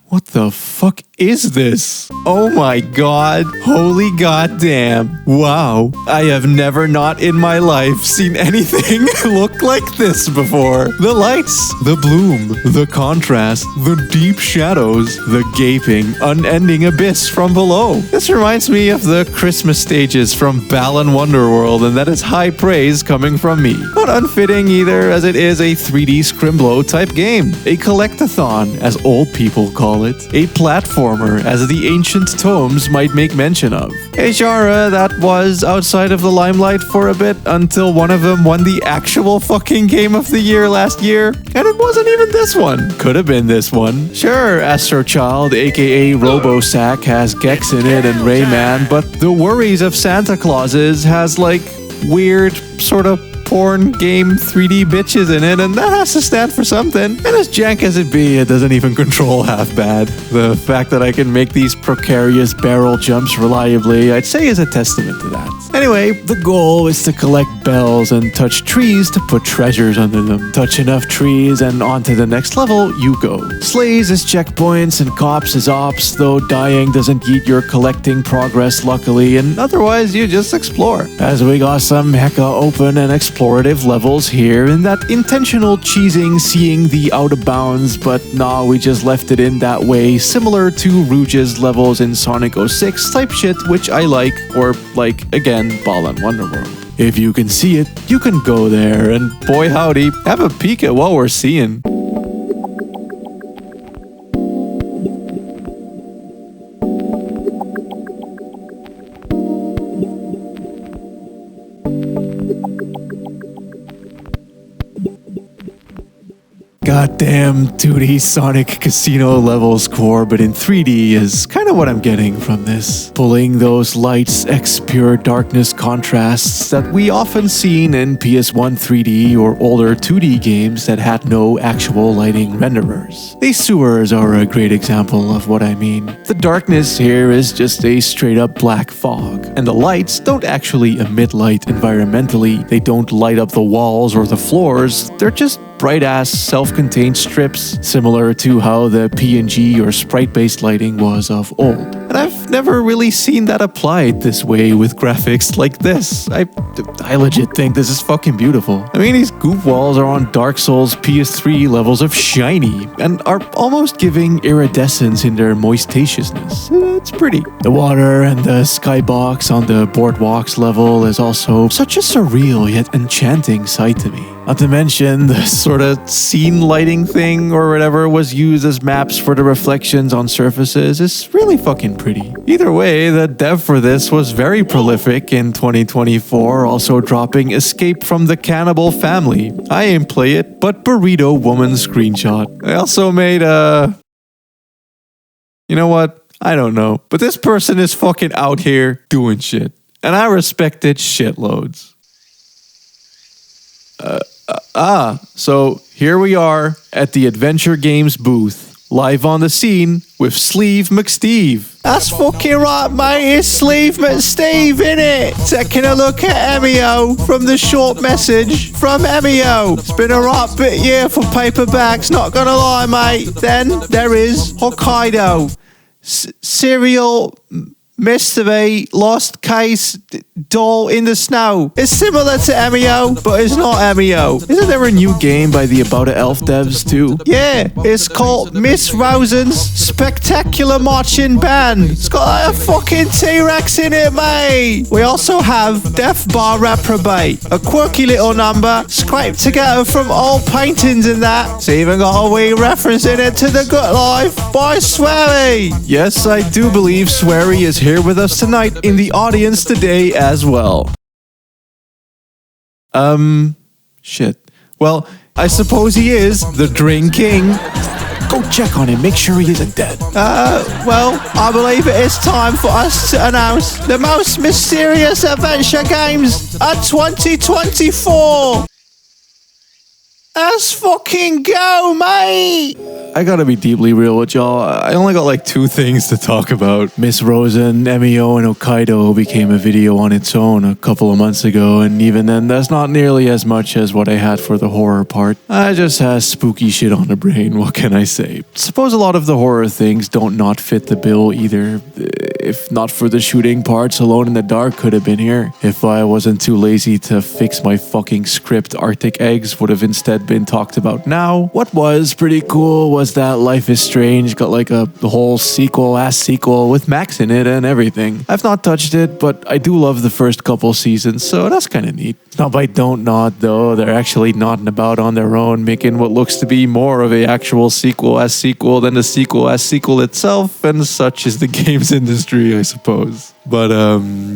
What the fuck is this? Oh my god. Holy goddamn. Wow. I have never not in my life seen anything look like this before. The lights, the bloom, the contrast, the deep shadows, the gaping, unending abyss from below. This reminds me of the Christmas stages from Balan Wonderworld, and that is high praise coming from me. Not unfitting either, as it is a 3D Scrimblow type game. A collectathon, as old people call it. A platformer, as the ancient tomes might make mention of. A genre that was outside of the limelight for a bit until one of them won the actual fucking Game of the Year last year. And it wasn't even this one. Could have been this one. Sure, Astro Child, aka RoboSack, has Gex in it and Rayman, but The Worries of Santa Clauses has like weird sort of porn game 3D bitches in it, and that has to stand for something. And as jank as it be, it doesn't even control half bad. The fact that I can make these precarious barrel jumps reliably, I'd say is a testament to that. Anyway, the goal is to collect bells and touch trees to put treasures under them. Touch enough trees and on to the next level you go. Slays as checkpoints and cops as ops, though dying doesn't eat your collecting progress luckily, and otherwise you just explore. As we got some hecka open and explorative levels here, and that intentional cheesing seeing the out of bounds, but nah, we just left it in that way, similar to Rouge's levels in Sonic 06 type shit, which I like, or like, again, Balan Wonderworld. If you can see it, you can go there, and boy howdy, have a peek at what we're seeing. Goddamn 2D Sonic Casino levels core, but in 3D is kind of what I'm getting from this. Pulling those lights X pure darkness contrasts that we often seen in PS1 3D or older 2D games that had no actual lighting renderers. These sewers are a great example of what I mean. The darkness here is just a straight up black fog, and the lights don't actually emit light environmentally. They don't light up the walls or the floors, they're just bright-ass self-contained strips, similar to how the PNG or sprite-based lighting was of old. And I've never really seen that applied this way with graphics like this. I legit think this is fucking beautiful. I mean, these goop walls are on Dark Souls PS3 levels of shiny, and are almost giving iridescence in their moistatiousness. It's pretty. The water and the skybox on the boardwalks level is also such a surreal yet enchanting sight to me. Not to mention the sort of scene lighting thing or whatever was used as maps for the reflections on surfaces is really fucking pretty. Either way, the dev for this was very prolific in 2024, also dropping Escape from the Cannibal Family. I ain't play it, but Burrito Woman screenshot. I also made you know what? I don't know. But this person is fucking out here doing shit. And I respect it shitloads. So here we are at the Adventure Games booth, live on the scene with Sleeve McSteve. That's fucking right, mate, it's Sleeve McSteve, innit? Taking a look at Emio from the short message from Emio. It's been a right bit year for paperbacks, not gonna lie, mate. Then there is Hokkaido. Serial mystery, lost case, doll in the snow. It's similar to Emio, but it's not Emio. Isn't there a new game by the About a Elf devs too? Yeah, it's called Miss Rosen's Spectacular Marching Band. It's got like a fucking T-Rex in it, mate. We also have Death Bar Reprobate, a quirky little number scraped together from old paintings and that. It's even got a wee reference in it to The Good Life by Swery. Yes, I do believe Swery is here with us tonight in the audience today as well. Shit. Well, I suppose he is the Drink King. Go check on him, make sure he isn't dead. Well, I believe it is time for us to announce the most mysterious adventure games of 2024. Let's fucking go, mate! I gotta be deeply real with y'all. I only got like 2 things to talk about. Miss Rosen, MEO, and Hokkaido became a video on its own a couple of months ago, and even then, that's not nearly as much as what I had for the horror part. I just has spooky shit on the brain, what can I say? Suppose a lot of the horror things don't not fit the bill either. If not for the shooting parts, Alone in the Dark could have been here. If I wasn't too lazy to fix my fucking script, Arctic Eggs would have instead been talked about now. What was pretty cool was that Life is Strange got like a whole sequel with Max in it and everything. I've not touched it, but I do love the first couple seasons, so that's kinda neat. Not by Don't Nod though, they're actually nodding about on their own, making what looks to be more of a actual sequel than the sequel itself, and such is the games industry, I suppose. But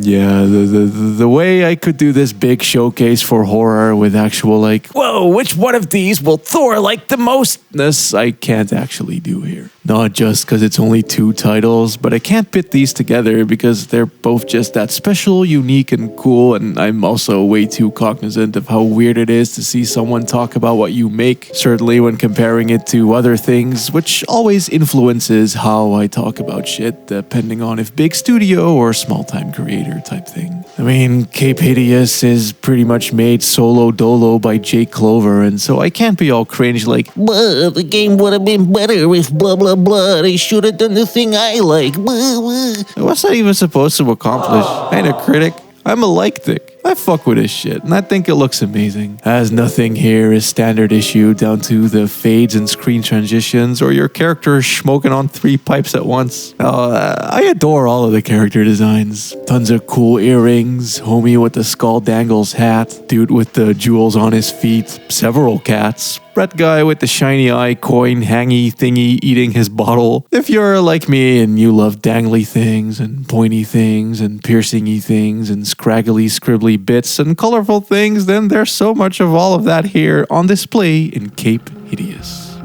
yeah, the way I could do this big showcase for horror with actual like, whoa, which one of these will Thor like the mostness, I can't actually do here. Not just because it's only 2 titles, but I can't pit these together because they're both just that special, unique, and cool, and I'm also way too cognizant of how weird it is to see someone talk about what you make, certainly when comparing it to other things, which always influences how I talk about shit, depending on if big studio or small-time creator type thing. I mean, Cape Hideous is pretty much made solo dolo by Jake Clover, and so I can't be all cringe like, But the game would have been better if blah blah blah. They should have done the thing I like. Blah, blah. what's that even supposed to accomplish? I ain't a critic, I'm a like-dick. I fuck with this shit, and I think it looks amazing. As nothing here is standard issue, down to the fades and screen transitions, or your character smoking on 3 pipes at once. I adore all of the character designs. Tons of cool earrings, homie with the skull dangles hat, dude with the jewels on his feet, several cats, red guy with the shiny eye coin hangy thingy eating his bottle. If you're like me and you love dangly things and pointy things and piercingy things and scraggly scribbly bits and colorful things, then there's so much of all of that here on display in Cape Hideous.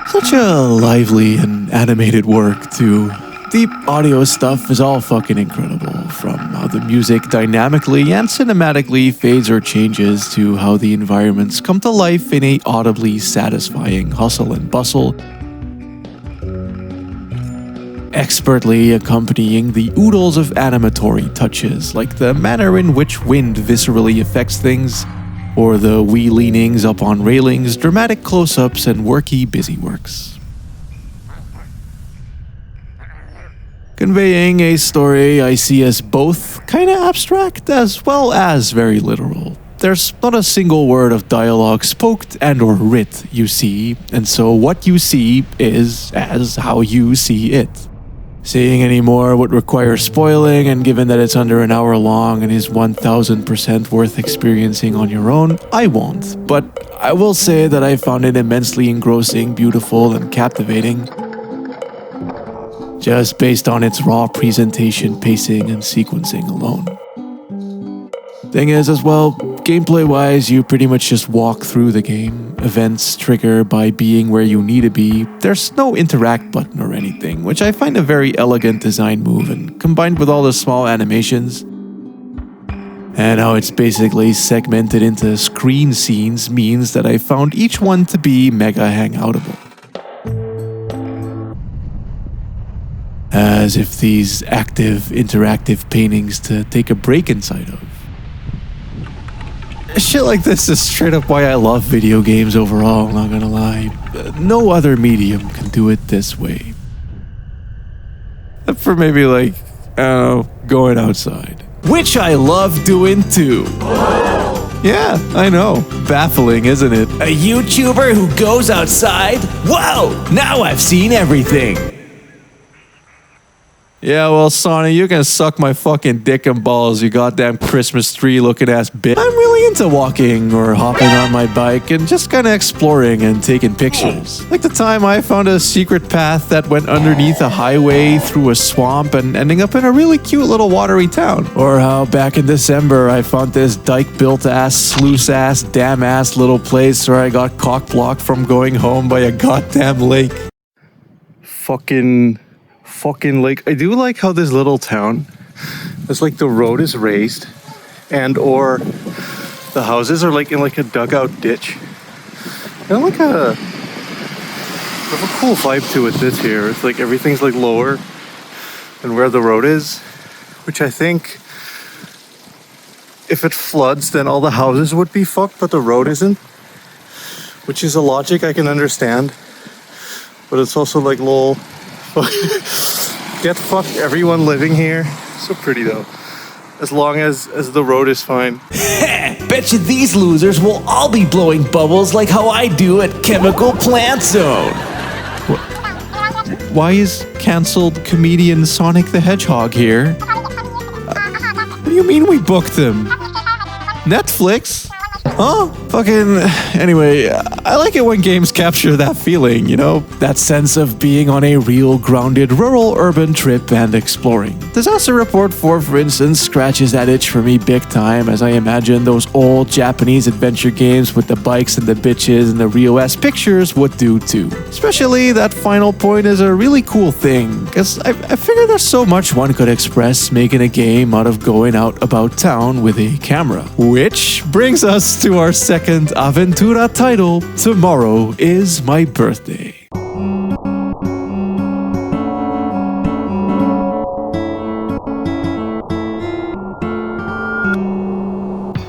Such a lively and animated work too. Deep audio stuff is all fucking incredible, from how the music dynamically and cinematically fades or changes to how the environments come to life in a audibly satisfying hustle and bustle, expertly accompanying the oodles of animatory touches, like the manner in which wind viscerally affects things, or the wee leanings up on railings, dramatic close-ups, and worky busyworks. Conveying a story I see as both kinda abstract as well as very literal. There's not a single word of dialogue spoked and or writ, you see, and so what you see is as how you see it. Saying any more would require spoiling, and given that it's under an hour long and is 1000% worth experiencing on your own, I won't. But I will say that I found it immensely engrossing, beautiful, and captivating, just based on its raw presentation, pacing, and sequencing alone. Thing is, as well, gameplay-wise, you pretty much just walk through the game. Events trigger by being where you need to be. There's no interact button or anything, which I find a very elegant design move, and combined with all the small animations and how it's basically segmented into screen scenes means that I found each one to be mega hangoutable. As if these active, interactive paintings to take a break inside of. Shit like this is straight up why I love video games overall, I'm not gonna lie. No other medium can do it this way. Except for maybe like, I don't know, going outside. Which I love doing too. Yeah, I know. Baffling, isn't it? A YouTuber who goes outside? Whoa! Now I've seen everything. Yeah, well, Sonny, you can suck my fucking dick and balls, you goddamn Christmas tree looking ass bitch. I'm really into walking or hopping on my bike and just kinda exploring and taking pictures. Like the time I found a secret path that went underneath a highway through a swamp and ending up in a really cute little watery town. Or how back in December I found this dike-built ass, sluice ass, damn ass little place where I got cock-blocked from going home by a goddamn lake. Fucking lake. I do like how this little town, it's like the road is raised and or The houses are like in like a dugout ditch. And like a cool vibe to it this here. It's like everything's like lower than where the road is, which I think if it floods, then all the houses would be fucked, but the road isn't. Which is a logic I can understand. But it's also like, lol. Get fucked, everyone living here. So pretty though. As long as the road is fine. Bet you these losers will all be blowing bubbles like how I do at Chemical Plant Zone. Why is cancelled comedian Sonic the Hedgehog here? What do you mean we booked him? Netflix? Huh? Anyway, I like it when games capture that feeling, you know? That sense of being on a real grounded rural-urban trip and exploring. Disaster Report 4, for instance, scratches that itch for me big time as I imagine those old Japanese adventure games with the bikes and the bitches and the Rio-esque pictures would do too. Especially that final point is a really cool thing, because I figure there's so much one could express making a game out of going out about town with a camera. Which brings us to our second Aventura title, Tomorrow is My Birthday.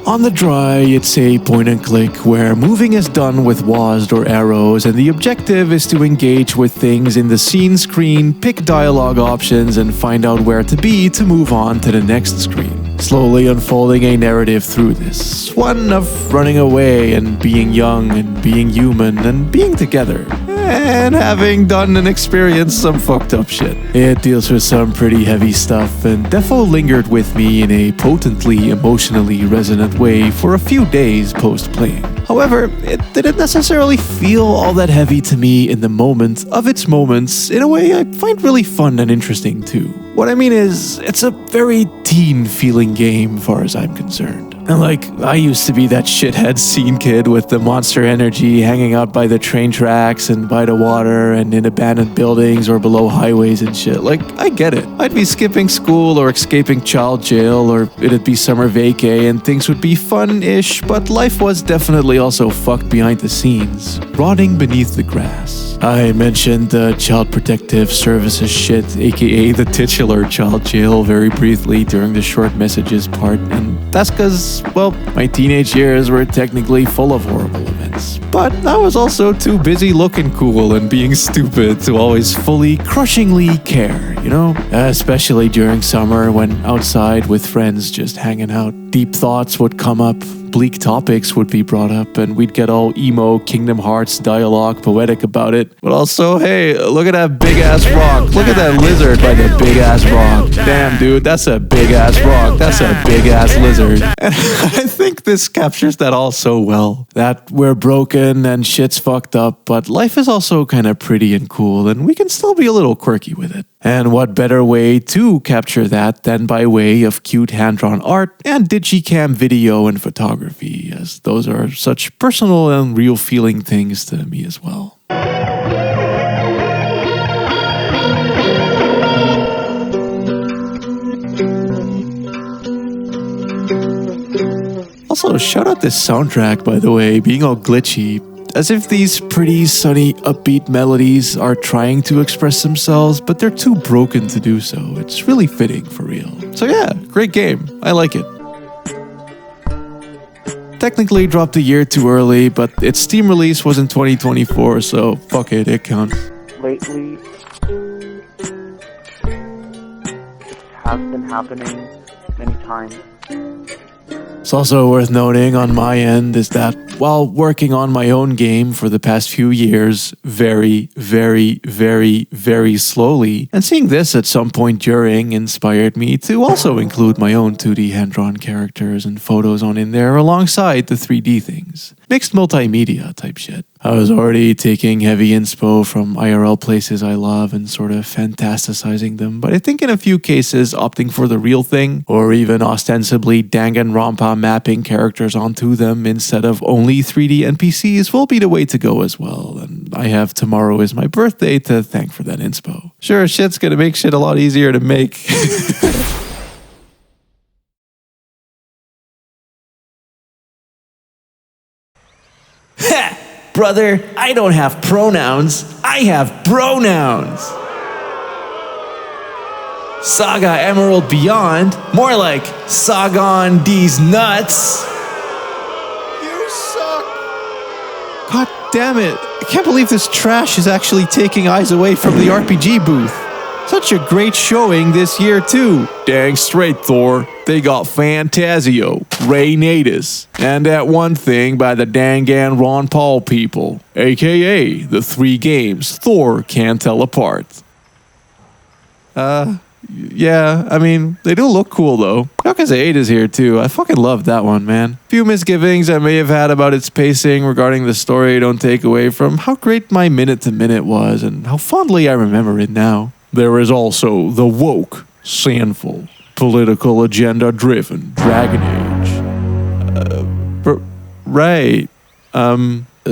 On the dry, it's a point and click where moving is done with WASD or arrows and the objective is to engage with things in the scene screen, pick dialogue options and find out where to be to move on to the next screen. Slowly unfolding a narrative through this, one of running away and being young and being human and being together. And having done and experienced some fucked up shit. It deals with some pretty heavy stuff and defo lingered with me in a potently emotionally resonant way for a few days post-playing. However, it didn't necessarily feel all that heavy to me in the moment of its moments in a way I find really fun and interesting too. What I mean is, it's a very teen-feeling game far as I'm concerned. And like, I used to be that shithead scene kid with the monster energy hanging out by the train tracks and by the water and in abandoned buildings or below highways and shit. Like, I get it. I'd be skipping school or escaping child jail or it'd be summer vacay and things would be fun-ish, but life was definitely also fucked behind the scenes, rotting beneath the grass. I mentioned the Child Protective Services shit, aka the titular child jail, very briefly during the short messages part, and that's because, well, my teenage years were technically full of horrible events. But I was also too busy looking cool and being stupid to always fully, crushingly care, you know? Especially during summer when outside with friends just hanging out. Deep thoughts would come up, bleak topics would be brought up, and we'd get all emo Kingdom Hearts dialogue poetic about it. But also, hey, look at that big ass rock. Look at that lizard by the big ass rock. Damn, dude, that's a big ass rock. That's a big ass lizard. And I think this captures that all so well. That we're broken and shit's fucked up, but life is also kind of pretty and cool, and we can still be a little quirky with it. And what better way to capture that than by way of cute hand-drawn art and digicam video and photography, as those are such personal and real feeling things to me as well. Also, shout out this soundtrack, by the way, being all glitchy. As if these pretty, sunny, upbeat melodies are trying to express themselves, but they're too broken to do so. It's really fitting, for real. So yeah, great game. I like it. Technically dropped a year too early, but its Steam release was in 2024, so fuck it, it counts. Lately, it has been happening many times. It's also worth noting on my end is that while working on my own game for the past few years, very, very, very, very slowly, and seeing this at some point during inspired me to also include my own 2D hand-drawn characters and photos on in there alongside the 3D things. Mixed multimedia type shit. I was already taking heavy inspo from IRL places I love and sort of fantasticizing them, but I think in a few cases opting for the real thing, or even ostensibly Danganronpa mapping characters onto them instead of only 3D NPCs will be the way to go as well, and I have Tomorrow is My Birthday to thank for that inspo. Sure, shit's gonna make shit a lot easier to make. brother, I don't have pronouns, I have pronouns. SaGa Emerald Beyond, more like SaGa on these nuts. You suck. God damn it. I can't believe this trash is actually taking eyes away from the RPG booth. Such a great showing this year too. Dang straight, Thor. They got Fantasio, Reminiscing, and that one thing by the Dangan Ron Paul people, aka the 3 games Thor can't tell apart. Yeah, I mean, they do look cool though. Yakuza 8 is here too. I fucking loved that one, man. Few misgivings I may have had about its pacing regarding the story don't take away from how great my minute-to-minute was and how fondly I remember it now. There is also the woke, sinful, political agenda-driven Dragon Age. Right.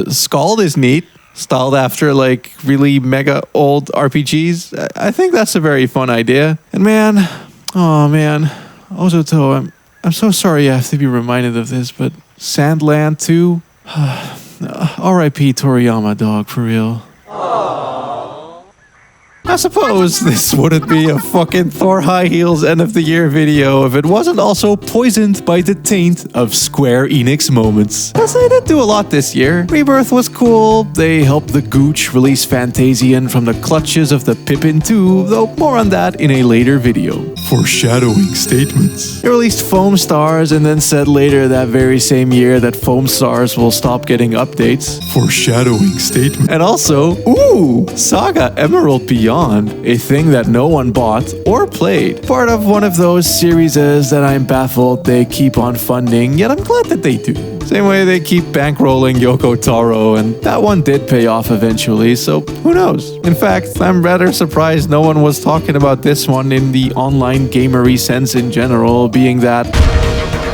Scald is neat. Styled after like really mega old RPGs. I think that's a very fun idea. And man, oh man, Ozoto, I'm so sorry I have to be reminded of this, but Sandland 2? R.I.P. Toriyama, dog, for real. I suppose this wouldn't be a fucking ThorHighHeels end of the year video if it wasn't also poisoned by the taint of Square Enix moments. Plus, they did do a lot this year. Rebirth was cool, they helped the GUCHA release Fantasian from the clutches of the Pippin 2, though more on that in a later video. Foreshadowing statements. It released Foam Stars and then said later that very same year that Foam Stars will stop getting updates. Foreshadowing statement. And also, ooh, SaGa Emerald Beyond, a thing that no one bought or played. Part of one of those series that I'm baffled they keep on funding, yet I'm glad that they do. Same way they keep bankrolling Yoko Taro, and that one did pay off eventually, so who knows? In fact, I'm rather surprised no one was talking about this one in the online gamery sense in general, being that...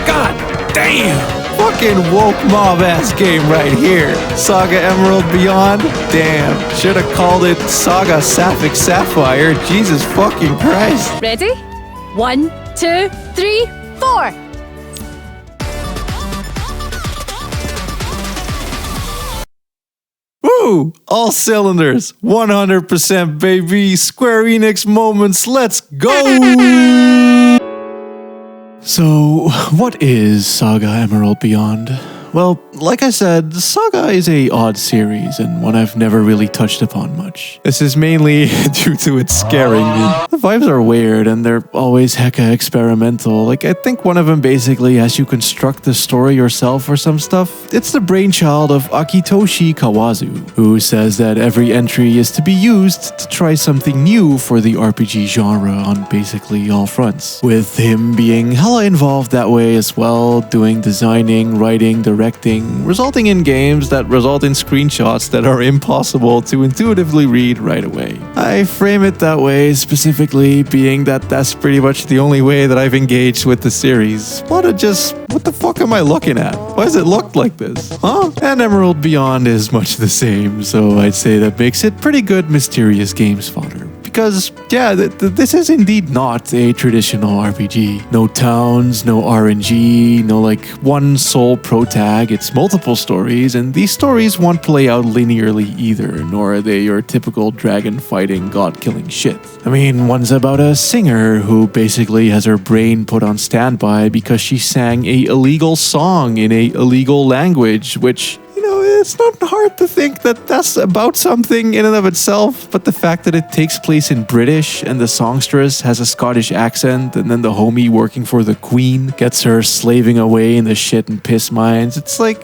God damn! Fucking woke mob ass game right here. SaGa Emerald Beyond? Damn. Should have called it SaGa Sapphic Sapphire. Jesus fucking Christ. Ready? 1, 2, 3, 4. Woo! All cylinders. 100% baby. Square Enix moments. Let's go! So, what is SaGa Emerald Beyond? Well, like I said, SaGa is a odd series and one I've never really touched upon much. This is mainly due to it scaring me. The vibes are weird and they're always hecka experimental. Like, I think one of them basically has you construct the story yourself or some stuff. It's the brainchild of Akitoshi Kawazu, who says that every entry is to be used to try something new for the RPG genre on basically all fronts. With him being hella involved that way as well, doing designing, writing, directing, resulting in games that result in screenshots that are impossible to intuitively read right away. I frame it that way specifically being that that's pretty much the only way that I've engaged with the series. What the fuck am I looking at? Why does it look like this? Huh? And Emerald Beyond is much the same, so I'd say that makes it pretty good mysterious games fodder. Because, yeah, this is indeed not a traditional RPG. No towns, no RNG, no like one sole protag, it's multiple stories, and these stories won't play out linearly either, nor are they your typical dragon fighting, god killing shit. I mean, one's about a singer who basically has her brain put on standby because she sang a illegal song in a illegal language, which... it's not hard to think that that's about something in and of itself, but the fact that it takes place in British and the songstress has a Scottish accent and then the homie working for the Queen gets her slaving away in the shit and piss mines, it's like,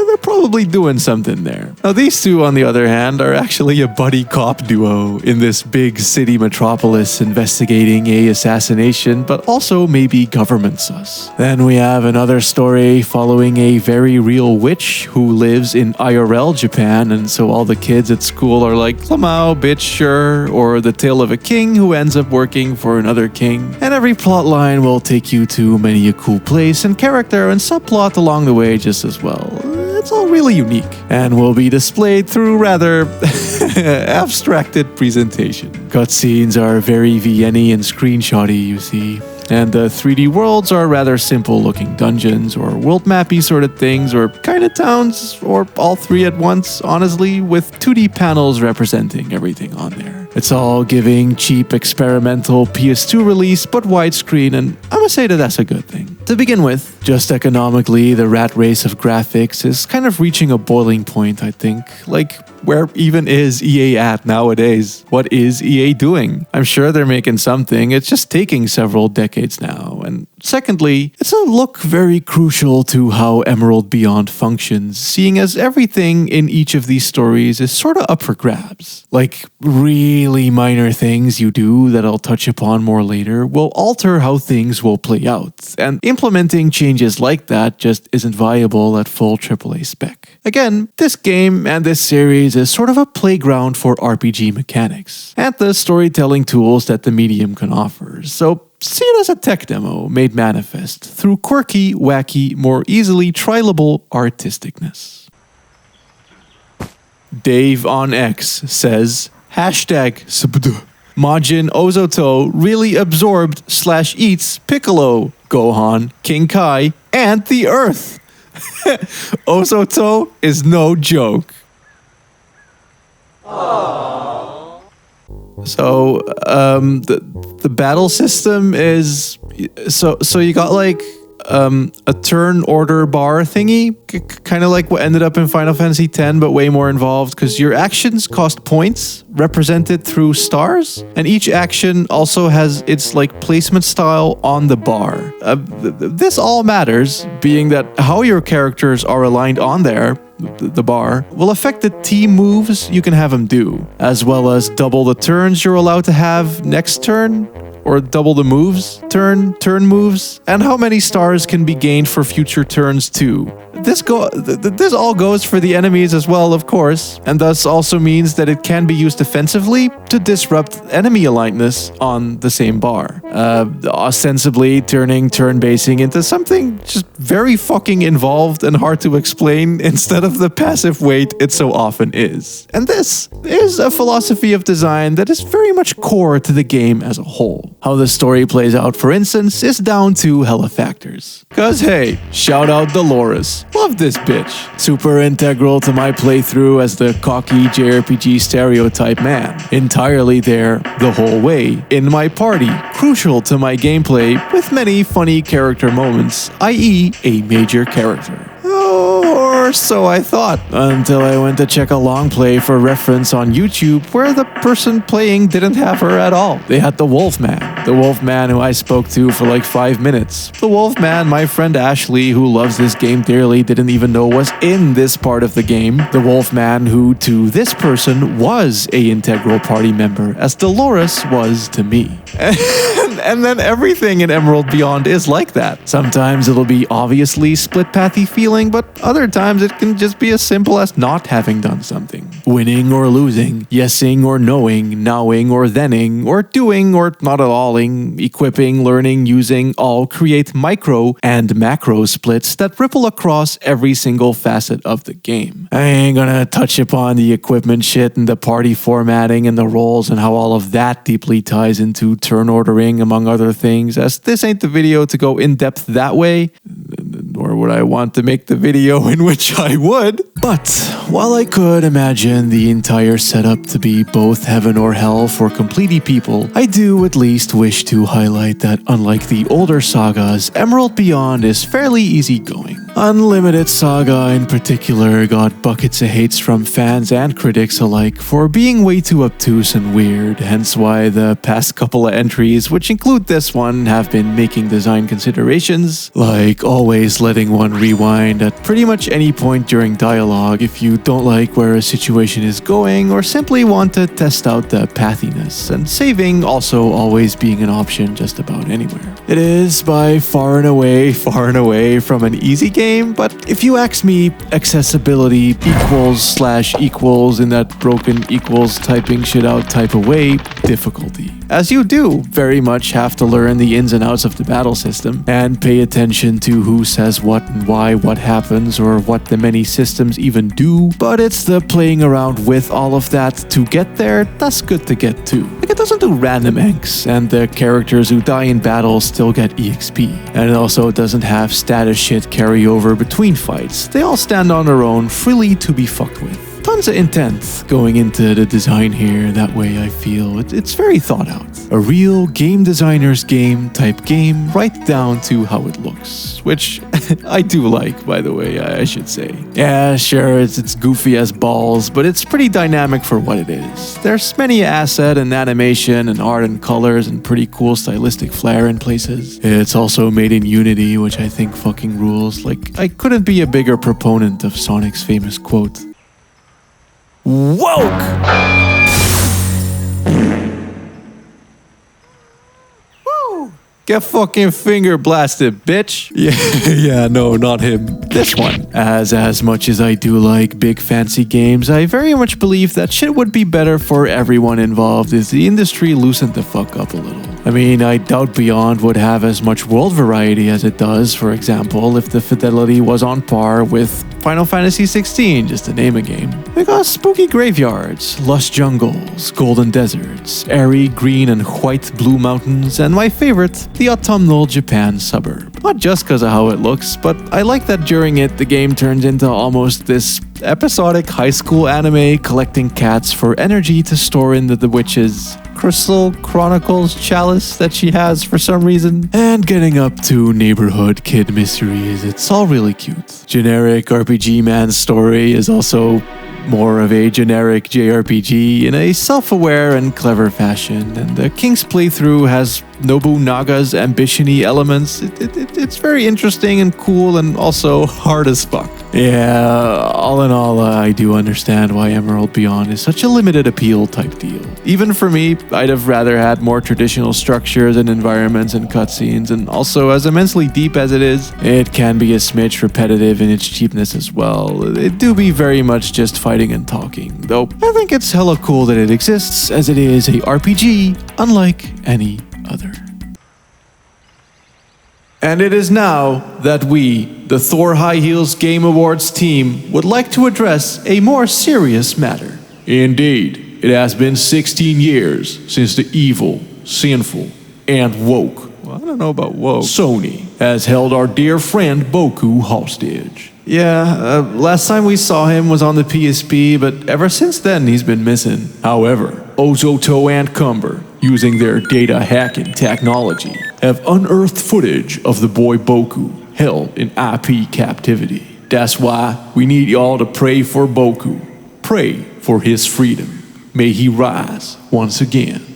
they're probably doing something there. Now these two, on the other hand, are actually a buddy cop duo in this big city metropolis investigating a assassination, but also maybe government sus. Then we have another story following a very real witch who lives in IRL Japan, and so all the kids at school are like, Lamau, bitch, sure, or the tale of a king who ends up working for another king. And every plot line will take you to many a cool place and character and subplot along the way just as well. It's all really unique and will be displayed through rather abstracted presentation. Cutscenes are very VN-y and screenshotty, you see. And the 3D worlds are rather simple looking dungeons or world mappy sort of things, or kind of towns, or all three at once, honestly, with 2D panels representing everything on there. It's all giving cheap experimental PS2 release, but widescreen, and I'm gonna say that that's a good thing. To begin with, just economically, the rat race of graphics is kind of reaching a boiling point, I think. Like, where even is EA at nowadays? What is EA doing? I'm sure they're making something, it's just taking several decades now. And secondly, it's a look very crucial to how Emerald Beyond functions, seeing as everything in each of these stories is sort of up for grabs. Like, really minor things you do that I'll touch upon more later will alter how things will play out, and implementing changes like that just isn't viable at full AAA spec. Again, this game and this series is sort of a playground for RPG mechanics, and the storytelling tools that the medium can offer, so see it as a tech demo made manifest through quirky, wacky, more easily trilable artisticness. Dave on X says, hashtag Majin Ozoto really absorbed / eats Piccolo, Gohan, King Kai, and the Earth. Ozoto is no joke. So, the battle system is so you got like a turn order bar thingy, kind of like what ended up in Final Fantasy X, but way more involved because your actions cost points represented through stars, and each action also has its like placement style on the bar. This all matters, being that how your characters are aligned on there, the bar, will affect the team moves you can have them do, as well as double the turns you're allowed to have next turn, or double the moves, turn moves, and how many stars can be gained for future turns too. This all goes for the enemies as well, of course, and thus also means that it can be used offensively to disrupt enemy alignedness on the same bar, ostensibly turning turn-basing into something just very fucking involved and hard to explain instead of the passive weight it so often is. And this is a philosophy of design that is very much core to the game as a whole. How the story plays out, for instance, is down to hella factors. Cause hey, shout out Dolores. Love this bitch. Super integral to my playthrough as the cocky JRPG stereotype man. Entirely there the whole way. In my party. Crucial to my gameplay with many funny character moments, i.e. a major character. Or so I thought, until I went to check a long play for reference on YouTube where the person playing didn't have her at all. They had the Wolfman who I spoke to for like 5 minutes. The Wolfman my friend Ashley, who loves this game dearly, didn't even know was in this part of the game. The Wolfman who, to this person, was a integral party member, as Dolores was to me. And then everything in Emerald Beyond is like that. Sometimes it'll be obviously split-pathy feeling, but other times it can just be as simple as not having done something. Winning or losing, yesing or knowing, nowing or thenning, or doing or not at alling, equipping, learning, using, all create micro and macro splits that ripple across every single facet of the game. I ain't gonna touch upon the equipment shit and the party formatting and the roles and how all of that deeply ties into turn ordering, among other things, as this ain't the video to go in depth that way, nor would I want to make the video in which I would. But while I could imagine the entire setup to be both heaven or hell for completely people, I do at least wish to highlight that unlike the older sagas, Emerald Beyond is fairly easygoing. Unlimited Saga in particular got buckets of hates from fans and critics alike for being way too obtuse and weird, hence why the past couple of entries, which include this one, have been making design considerations, like always letting one rewind at pretty much any point during dialogue if you don't like where a situation is going or simply want to test out the pathiness, and saving also always being an option just about anywhere. It is by far and away from an easy game, but if you ask me, accessibility equals in that broken equals typing shit out type of way, difficulty. as you do very much have to learn the ins and outs of the battle system and pay attention to who says what and why what happens or what the many systems even do, but it's the playing around with all of that to get there that's good to get to. Like, it doesn't do random enks, and the characters who die in battle still get EXP. And it also doesn't have status shit carry over between fights. They all stand on their own, freely to be fucked with. Tons of intent going into the design here, that way I feel it's very thought out. A real game designer's game type game, right down to how it looks, which I do like, by the way, I should say. Yeah, sure, it's goofy as balls, but it's pretty dynamic for what it is. There's many asset and animation and art and colors and pretty cool stylistic flair in places. It's also made in Unity, which I think fucking rules. Like, I couldn't be a bigger proponent of Sonic's famous quote, "Woke!" Woo! Get fucking finger blasted, bitch. Yeah, no, not him. This one. As much as I do like big fancy games, I very much believe that shit would be better for everyone involved if the industry loosened the fuck up a little. I mean, I doubt Beyond would have as much world variety as it does, for example, if the fidelity was on par with Final Fantasy XVI, just to name a game. We got spooky graveyards, lush jungles, golden deserts, airy green and white blue mountains, and my favorite, the autumnal Japan suburb. Not just because of how it looks, but I like that during it, the game turns into almost this episodic high school anime collecting cats for energy to store into the witch's Crystal Chronicles chalice that she has for some reason, and getting up to neighborhood kid mysteries. It's all really cute. Generic RPG man's story is also more of a generic JRPG in a self-aware and clever fashion, and the King's playthrough has Nobunaga's ambition-y elements. It's very interesting and cool and also hard as fuck. Yeah, all in all, I do understand why Emerald Beyond is such a limited appeal type deal. Even for me, I'd have rather had more traditional structures and environments and cutscenes, and also as immensely deep as it is, it can be a smidge repetitive in its cheapness as well. It do be very much just fighting and talking, though I think it's hella cool that it exists, as it is a RPG unlike any other. And it is now that we, the ThorHighHeels Game Awards team, would like to address a more serious matter. Indeed, it has been 16 years since the evil, sinful, and woke, well, I don't know about woke, Sony has held our dear friend Boku hostage. Yeah, last time we saw him was on the PSP, but ever since then he's been missing. However, Ozoto and Cumber, using their data hacking technology, have unearthed footage of the boy Boku held in IP captivity. That's why we need y'all to pray for Boku. Pray for his freedom. May he rise once again.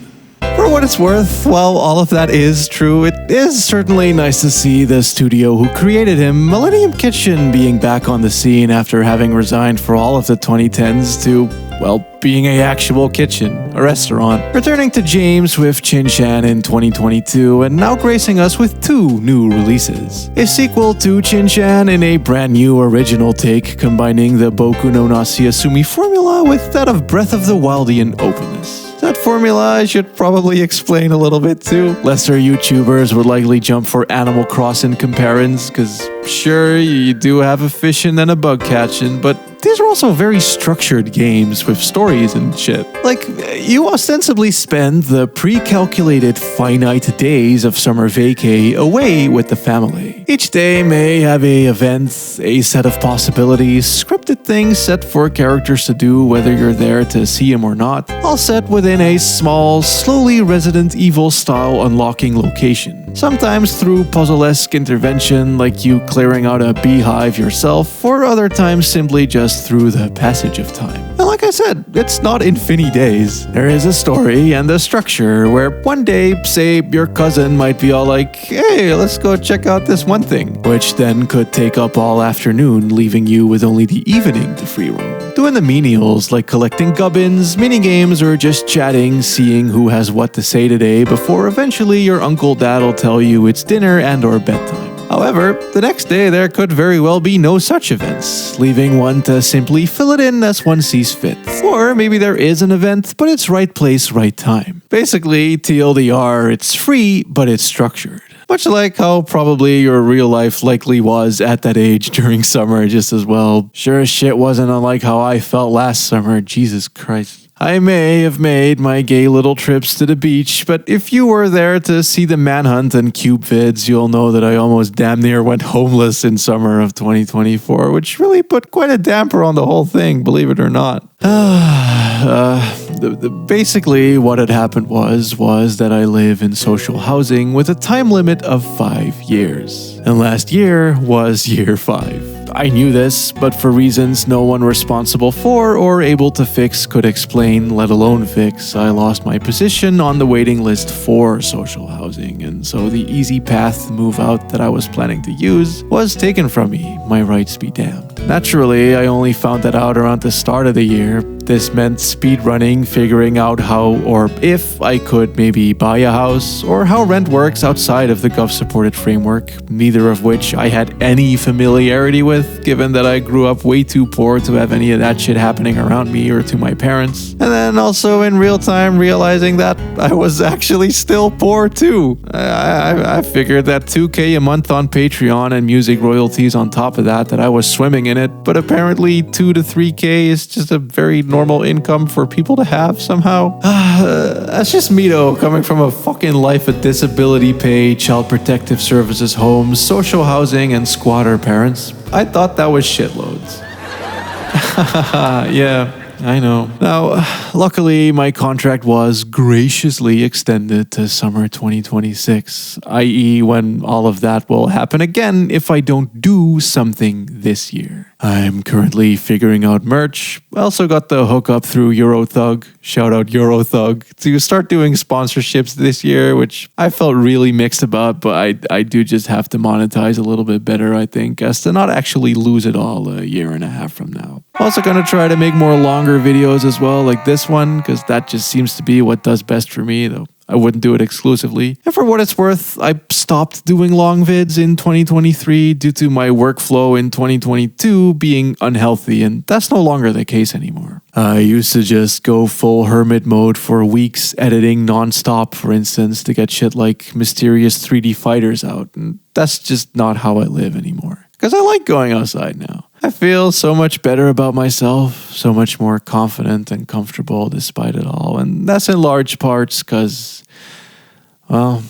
For what it's worth, while all of that is true, it is certainly nice to see the studio who created him, Millennium Kitchen, being back on the scene after having resigned for all of the 2010s to, well, being an actual kitchen, a restaurant. Returning to James with Chin-chan in 2022, and now gracing us with 2 new releases. A sequel to Chin-chan in a brand new original take, combining the Boku no Natsuyasumi formula with that of Breath of the Wildian openness. That formula I should probably explain a little bit too. Lesser YouTubers would likely jump for Animal Crossing comparisons, because sure, you do have a fishing and a bug catching, but these are also very structured games with stories and shit. Like, you ostensibly spend the pre-calculated finite days of summer vacay away with the family. Each day may have a event, a set of possibilities, scripted things set for characters to do whether you're there to see them or not, all set within a small, slowly Resident Evil style unlocking location. Sometimes through puzzle-esque intervention like you clearing out a beehive yourself, or other times simply just through the passage of time. And like I said, it's not infinity days. There is a story and a structure where one day, say, your cousin might be all like, hey, let's go check out this one thing, which then could take up all afternoon, leaving you with only the evening to free roam. Doing the menials like collecting gubbins, minigames, or just chatting, seeing who has what to say today before eventually your uncle dad'll tell you it's dinner and or bedtime. However, the next day there could very well be no such events, leaving one to simply fill it in as one sees fit. Or maybe there is an event, but it's right place, right time. Basically, TLDR, it's free, but it's structured. Much like how probably your real life likely was at that age during summer just as well. Sure as shit wasn't unlike how I felt last summer, Jesus Christ. I may have made my gay little trips to the beach, but if you were there to see the manhunt and cube vids, you'll know that I almost damn near went homeless in summer of 2024, which really put quite a damper on the whole thing, believe it or not. Basically, what had happened was that I live in social housing with a time limit of 5 years. And last year was year 5. I knew this, but for reasons no one responsible for or able to fix could explain, let alone fix, I lost my position on the waiting list for social housing, and so the easy path to move out that I was planning to use was taken from me, my rights be damned. Naturally, I only found that out around the start of the year. This meant speedrunning, figuring out how or if I could maybe buy a house, or how rent works outside of the gov-supported framework, neither of which I had any familiarity with, given that I grew up way too poor to have any of that shit happening around me or to my parents. And then also in real time realizing that I was actually still poor too. I figured that 2K a month on Patreon and music royalties on top of that I was swimming in it, but apparently 2 to 3K is just a very normal income for people to have somehow. That's just me though, coming from a fucking life of disability pay, child protective services homes, social housing, and squatter parents. I thought that was shitloads. Yeah, I know. Now, luckily, my contract was graciously extended to summer 2026, i.e. when all of that will happen again if I don't do something this year. I'm currently figuring out merch. I also got the hookup through Eurothug, shout out Eurothug, to start doing sponsorships this year, which I felt really mixed about, but I do just have to monetize a little bit better, I think, as to not actually lose it all a year and a half from now. Also gonna try to make more longer videos as well, like this one, because that just seems to be what does best for me, though I wouldn't do it exclusively. And for what it's worth, I stopped doing long vids in 2023 due to my workflow in 2022 being unhealthy, and that's no longer the case anymore. I used to just go full hermit mode for weeks, editing non-stop, for instance, to get shit like mysterious 3D fighters out, and that's just not how I live anymore. Because I like going outside now. I feel so much better about myself, so much more confident and comfortable despite it all. And that's in large parts because, well,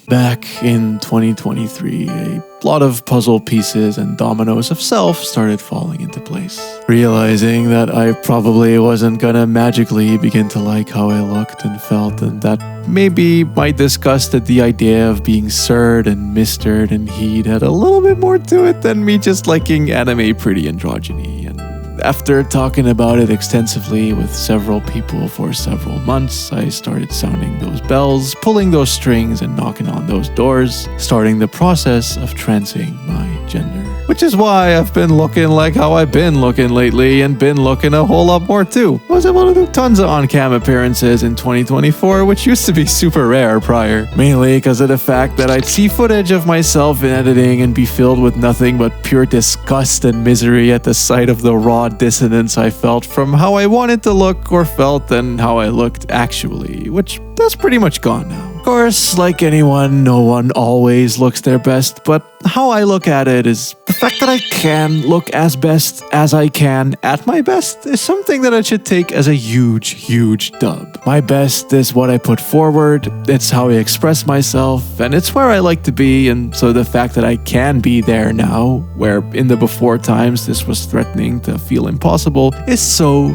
back in 2023, a lot of puzzle pieces and dominoes of self started falling into place. Realizing that I probably wasn't gonna magically begin to like how I looked and felt, and that maybe my disgust at the idea of being Sir'd and Mister'd and He'd had a little bit more to it than me just liking anime pretty androgyny. And after talking about it extensively with several people for several months, I started sounding those bells, pulling those strings, and knocking on those doors, starting the process of transing my gender. Which is why I've been looking like how I've been looking lately, and been looking a whole lot more too. I was able to do tons of on-cam appearances in 2024, which used to be super rare prior. Mainly because of the fact that I'd see footage of myself in editing and be filled with nothing but pure disgust and misery at the sight of the raw dissonance I felt from how I wanted to look or felt and how I looked actually, which that's pretty much gone now. Of course, like anyone, no one always looks their best, but how I look at it is the fact that I can look as best as I can at my best is something that I should take as a huge, huge dub. My best is what I put forward, it's how I express myself, and it's where I like to be, and so the fact that I can be there now, where in the before times this was threatening to feel impossible, is so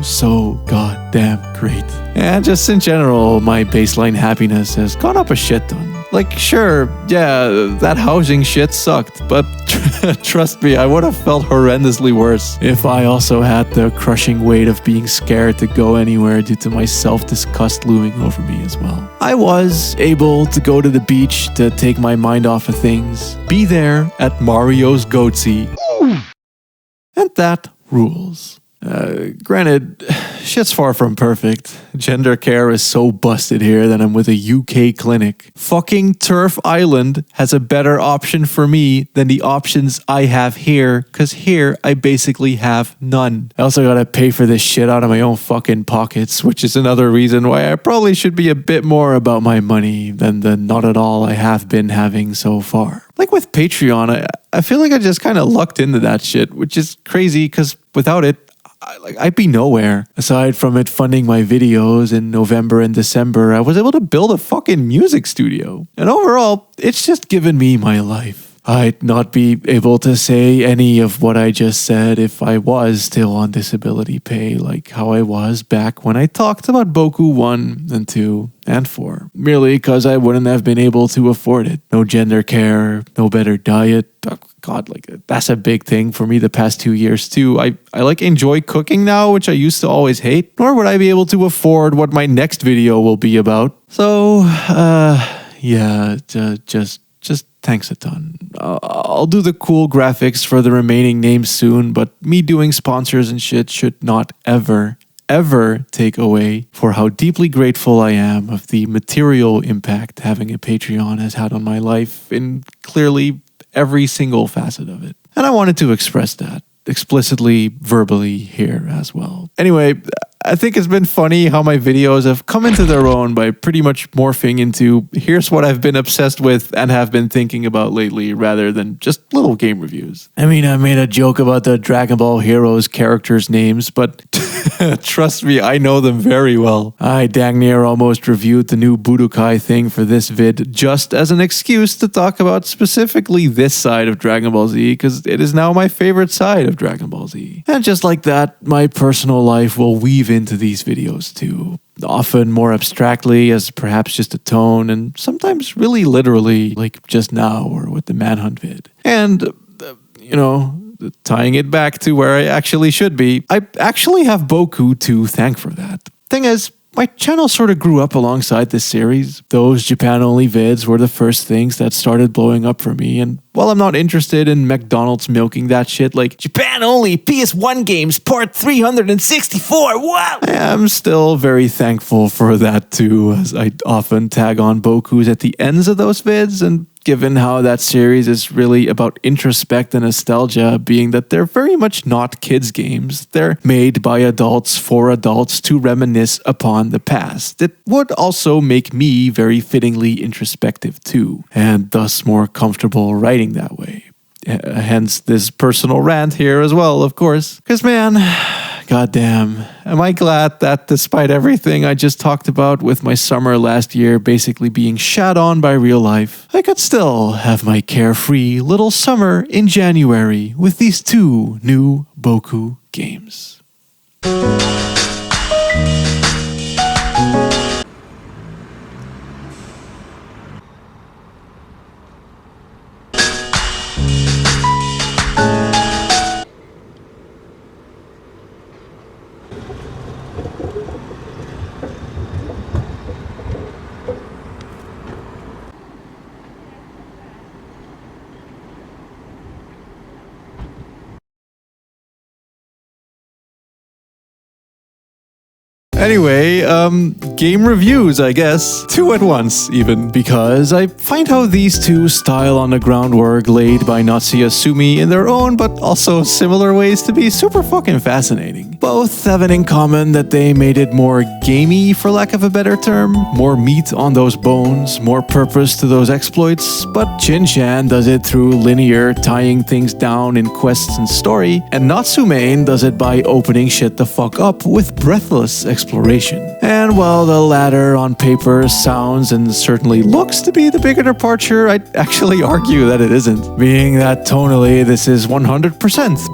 goddamn great. And just in general, my baseline happiness has gone up a shit ton. Like, sure, yeah, that housing shit sucked, but trust me, I would have felt horrendously worse if I also had the crushing weight of being scared to go anywhere due to my self-disgust looming over me as well. I was able to go to the beach to take my mind off of things, be there at Mario's Goatsy, and that rules. Granted, shit's far from perfect. Gender care is so busted here that I'm with a UK clinic. Fucking Turf Island has a better option for me than the options I have here, cause here I basically have none. I also gotta pay for this shit out of my own fucking pockets, which is another reason why I probably should be a bit more about my money than the not at all I have been having so far. Like with Patreon, I feel like I just kind of lucked into that shit, which is crazy because without it, I'd be nowhere. Aside from it funding my videos in November and December, I was able to build a fucking music studio. And overall, it's just given me my life. I'd not be able to say any of what I just said if I was still on disability pay, like how I was back when I talked about Boku 1 and 2 and 4, merely because I wouldn't have been able to afford it. No gender care, no better diet. Oh, God, like that's a big thing for me the past 2 years too. I like enjoy cooking now, which I used to always hate, nor would I be able to afford what my next video will be about. So, yeah, just thanks a ton. I'll do the cool graphics for the remaining names soon, but me doing sponsors and shit should not ever take away for how deeply grateful I am of the material impact having a Patreon has had on my life in clearly every single facet of it. And I wanted to express that explicitly, verbally here as well. Anyway, I think it's been funny how my videos have come into their own by pretty much morphing into here's what I've been obsessed with and have been thinking about lately rather than just little game reviews. I mean, I made a joke about the Dragon Ball Heroes characters' names, but trust me, I know them very well. I dang near almost reviewed the new Budokai thing for this vid just as an excuse to talk about specifically this side of Dragon Ball Z because it is now my favorite side of Dragon Ball Z. And just like that, my personal life will weave into these videos too. Often more abstractly as perhaps just a tone and sometimes really literally like just now or with the Manhunt vid. And, tying it back to where I actually should be, I actually have Boku to thank for that. Thing is, my channel sort of grew up alongside this series. Those Japan-only vids were the first things that started blowing up for me, and while I'm not interested in McDonald's milking that shit like Japan-only PS1 games part 364, wow! I am still very thankful for that too, as I often tag on Bokus at the ends of those vids, and given how that series is really about introspect and nostalgia, being that they're very much not kids' games. They're made by adults for adults to reminisce upon the past. It would also make me very fittingly introspective too, and thus more comfortable writing that way. Hence this personal rant here as well, of course. Because man, goddamn, am I glad that despite everything I just talked about with my summer last year basically being shat on by real life, I could still have my carefree little summer in January with these 2 new Boku games. Anyway, game reviews, I guess. 2 at once, even. Because I find how these 2 style on the groundwork laid by Natsuyasumi in their own, but also similar ways to be super fucking fascinating. Both have it in common that they made it more gamey, for lack of a better term. More meat on those bones, more purpose to those exploits. But Shin does it through linear, tying things down in quests and story. And Natsumon does it by opening shit the fuck up with breathless exploration. And while the latter on paper sounds and certainly looks to be the bigger departure, I'd actually argue that it isn't. Being that tonally, this is 100%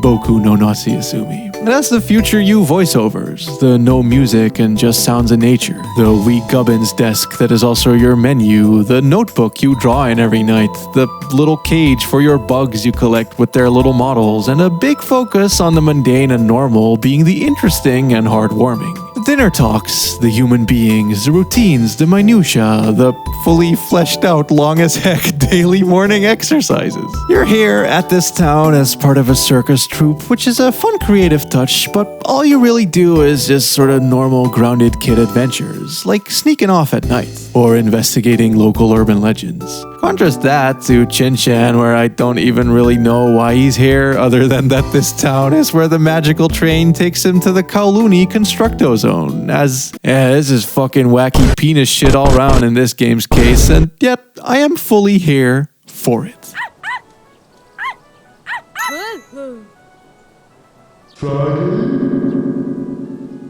Boku no Natsuyasumi. And that's the future you voiceovers, the no music and just sounds of nature, the wee gubbins desk that is also your menu, the notebook you draw in every night, the little cage for your bugs you collect with their little models, and a big focus on the mundane and normal being the interesting and heartwarming. The dinner talks, the human beings, the routines, the minutia, the fully fleshed out, long as heck daily morning exercises. You're here at this town as part of a circus troupe, which is a fun creative touch, but all you really do is just sort of normal grounded kid adventures, like sneaking off at night, or investigating local urban legends. Contrast that to Shin, where I don't even really know why he's here, other than that this town is where the magical train takes him to the Kowloon Constructo Zone, as, yeah, this is fucking wacky penis shit all around in this game's case, and yet I am fully here for it.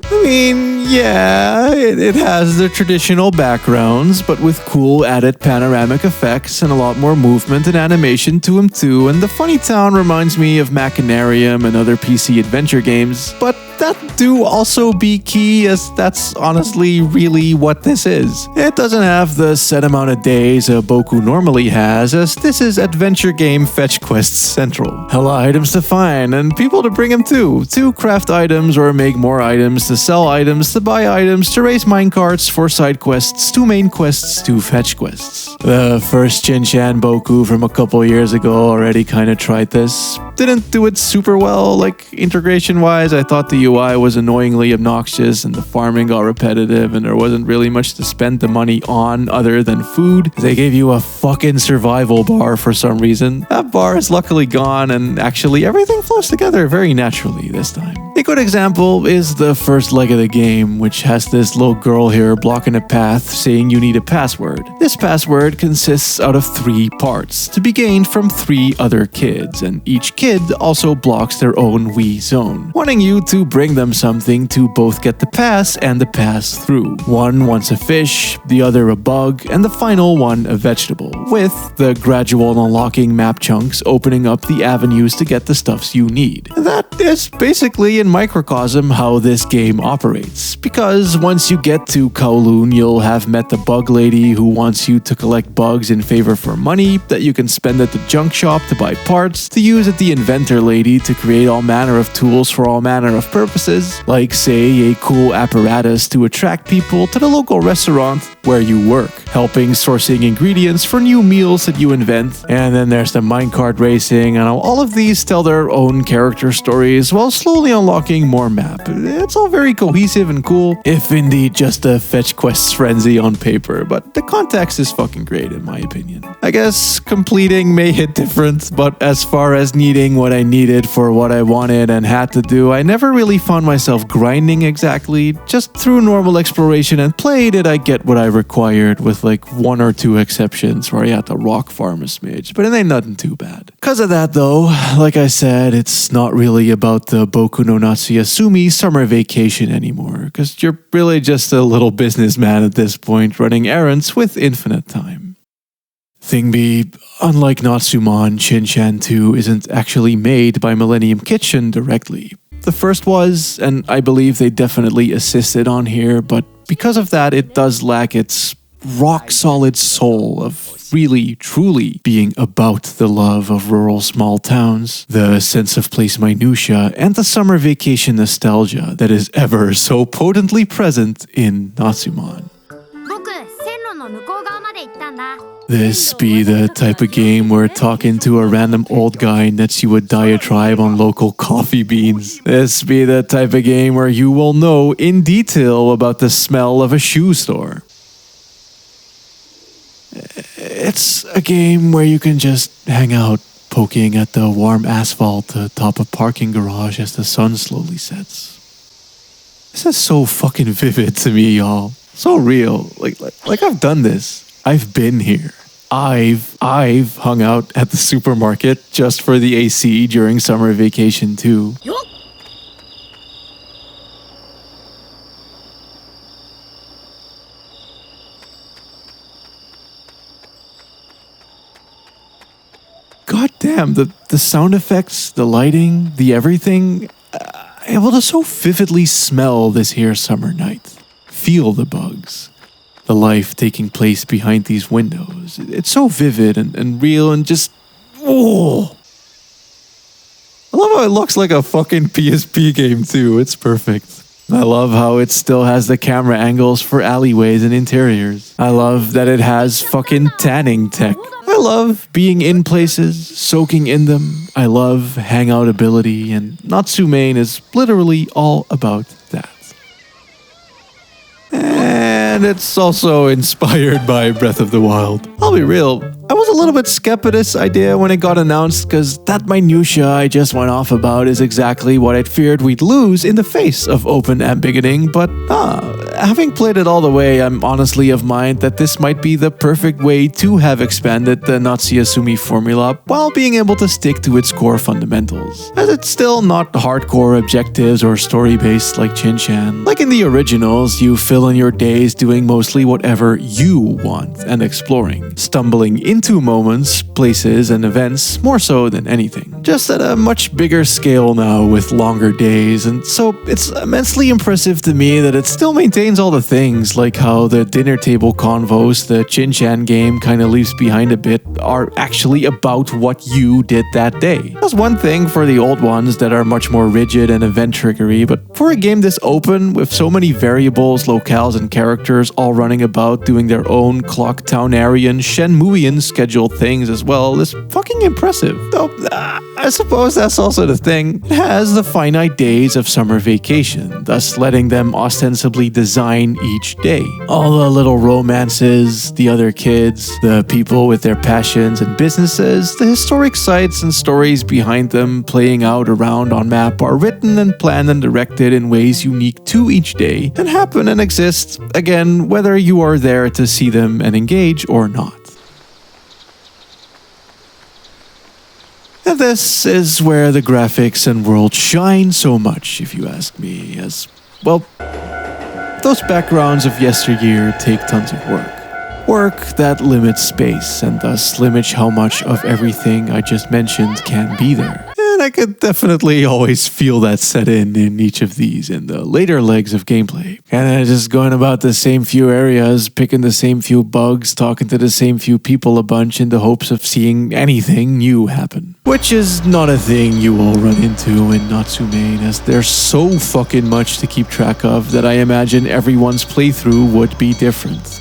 I mean, yeah, it has the traditional backgrounds, but with cool added panoramic effects and a lot more movement and animation to them too, and the funny town reminds me of Machinarium and other PC adventure games, but that do also be key, as that's honestly really what this is. It doesn't have the set amount of days a Boku normally has, as this is adventure game fetch quests central. Hella items to find, and people to bring them to craft items or make more items, to sell items, to buy items, to raise minecarts for side quests, to main quests, to fetch quests. The first Shin Boku from a couple years ago already kinda tried this. Didn't do it super well, like integration wise. I thought the UI was annoyingly obnoxious and the farming got repetitive and there wasn't really much to spend the money on other than food. They gave you a fucking survival bar for some reason. That bar is luckily gone and actually everything flows together very naturally this time. A good example is the first leg of the game, which has this little girl here blocking a path saying you need a password. This password consists out of 3 parts to be gained from 3 other kids, and each kid also blocks their own Wii zone, wanting you to bring them something to both get the pass and the pass through. One wants a fish, the other a bug, and the final one a vegetable, with the gradual unlocking map chunks opening up the avenues to get the stuffs you need. That is basically in microcosm how this game operates, because once you get to Kowloon, you'll have met the bug lady who wants you to collect bugs in favor for money that you can spend at the junk shop to buy parts, to use at the inventor lady to create all manner of tools for all manner of purposes, like say a cool apparatus to attract people to the local restaurant where you work, helping sourcing ingredients for new meals that you invent, and then there's the minecart racing, and all of these tell their own character stories while slowly unlocking more map. It's all very cohesive and cool, if indeed just a fetch quests frenzy on paper, but the context is fucking great in my opinion. I guess completing may hit different, but as far as needing what I needed for what I wanted and had to do, I never really found myself grinding exactly. Just through normal exploration and play did I get what I required, with like 1 or 2 exceptions where I had to rock farm a smidge, but it ain't nothing too bad. Cause of that though, like I said, it's not really about the Boku no Natsuyasumi summer vacation anymore, cause you're really just a little businessman at this point running errands with infinite time. Thing be, unlike Natsumon, Shin 2 isn't actually made by Millennium Kitchen directly. The first was, and I believe they definitely assisted on here, but because of that it does lack its rock-solid soul of really, truly being about the love of rural small towns, the sense of place minutia, and the summer vacation nostalgia that is ever so potently present in Natsumon. This be the type of game where talking to a random old guy nets you a diatribe on local coffee beans. This be the type of game where you will know in detail about the smell of a shoe store. It's a game where you can just hang out, poking at the warm asphalt atop a parking garage as the sun slowly sets. This is so fucking vivid to me, y'all. So real. Like I've done this. I've been here. I've hung out at the supermarket just for the AC during summer vacation too. God damn, the sound effects, the lighting, the everything. I'm able to so vividly smell this here summer night. Feel the bugs. The life taking place behind these windows. It's so vivid and real and just... Oh! I love how it looks like a fucking PSP game too. It's perfect. I love how it still has the camera angles for alleyways and interiors. I love that it has fucking tanning tech. I love being in places, soaking in them. I love hangout ability, and Natsumon is literally all about that. And it's also inspired by Breath of the Wild. I'll be real, I was a little bit skeptical of this idea when it got announced because that minutia I just went off about is exactly what I'd feared we'd lose in the face of open ambiguiting, but having played it all the way, I'm honestly of mind that this might be the perfect way to have expanded the Natsuyasumi formula while being able to stick to its core fundamentals, as it's still not hardcore objectives or story-based like Shin. Like in the originals, you fill in your days doing mostly whatever you want and exploring, stumbling into moments, places, and events more so than anything. Just at a much bigger scale now with longer days, and so it's immensely impressive to me that it still maintains all the things, like how the dinner table convos the Shin game kinda leaves behind a bit are actually about what you did that day. That's one thing for the old ones that are much more rigid and event triggery, but for a game this open with so many variables, locales, and characters all running about doing their own Clocktownarian Shenmuian scheduled things as well is fucking impressive. Though, I suppose that's also the thing. It has the finite days of summer vacation, thus letting them ostensibly design each day. All the little romances, the other kids, the people with their passions and businesses, the historic sites and stories behind them playing out around on map are written and planned and directed in ways unique to each day and happen and exist, again, whether you are there to see them and engage or not. And this is where the graphics and world shine so much, if you ask me, as, well, those backgrounds of yesteryear take tons of work. Work that limits space and thus limits how much of everything I just mentioned can be there. And I could definitely always feel that set in each of these in the later legs of gameplay. Kinda just going about the same few areas, picking the same few bugs, talking to the same few people a bunch in the hopes of seeing anything new happen. Which is not a thing you will run into in Natsumon, as there's so fucking much to keep track of that I imagine everyone's playthrough would be different.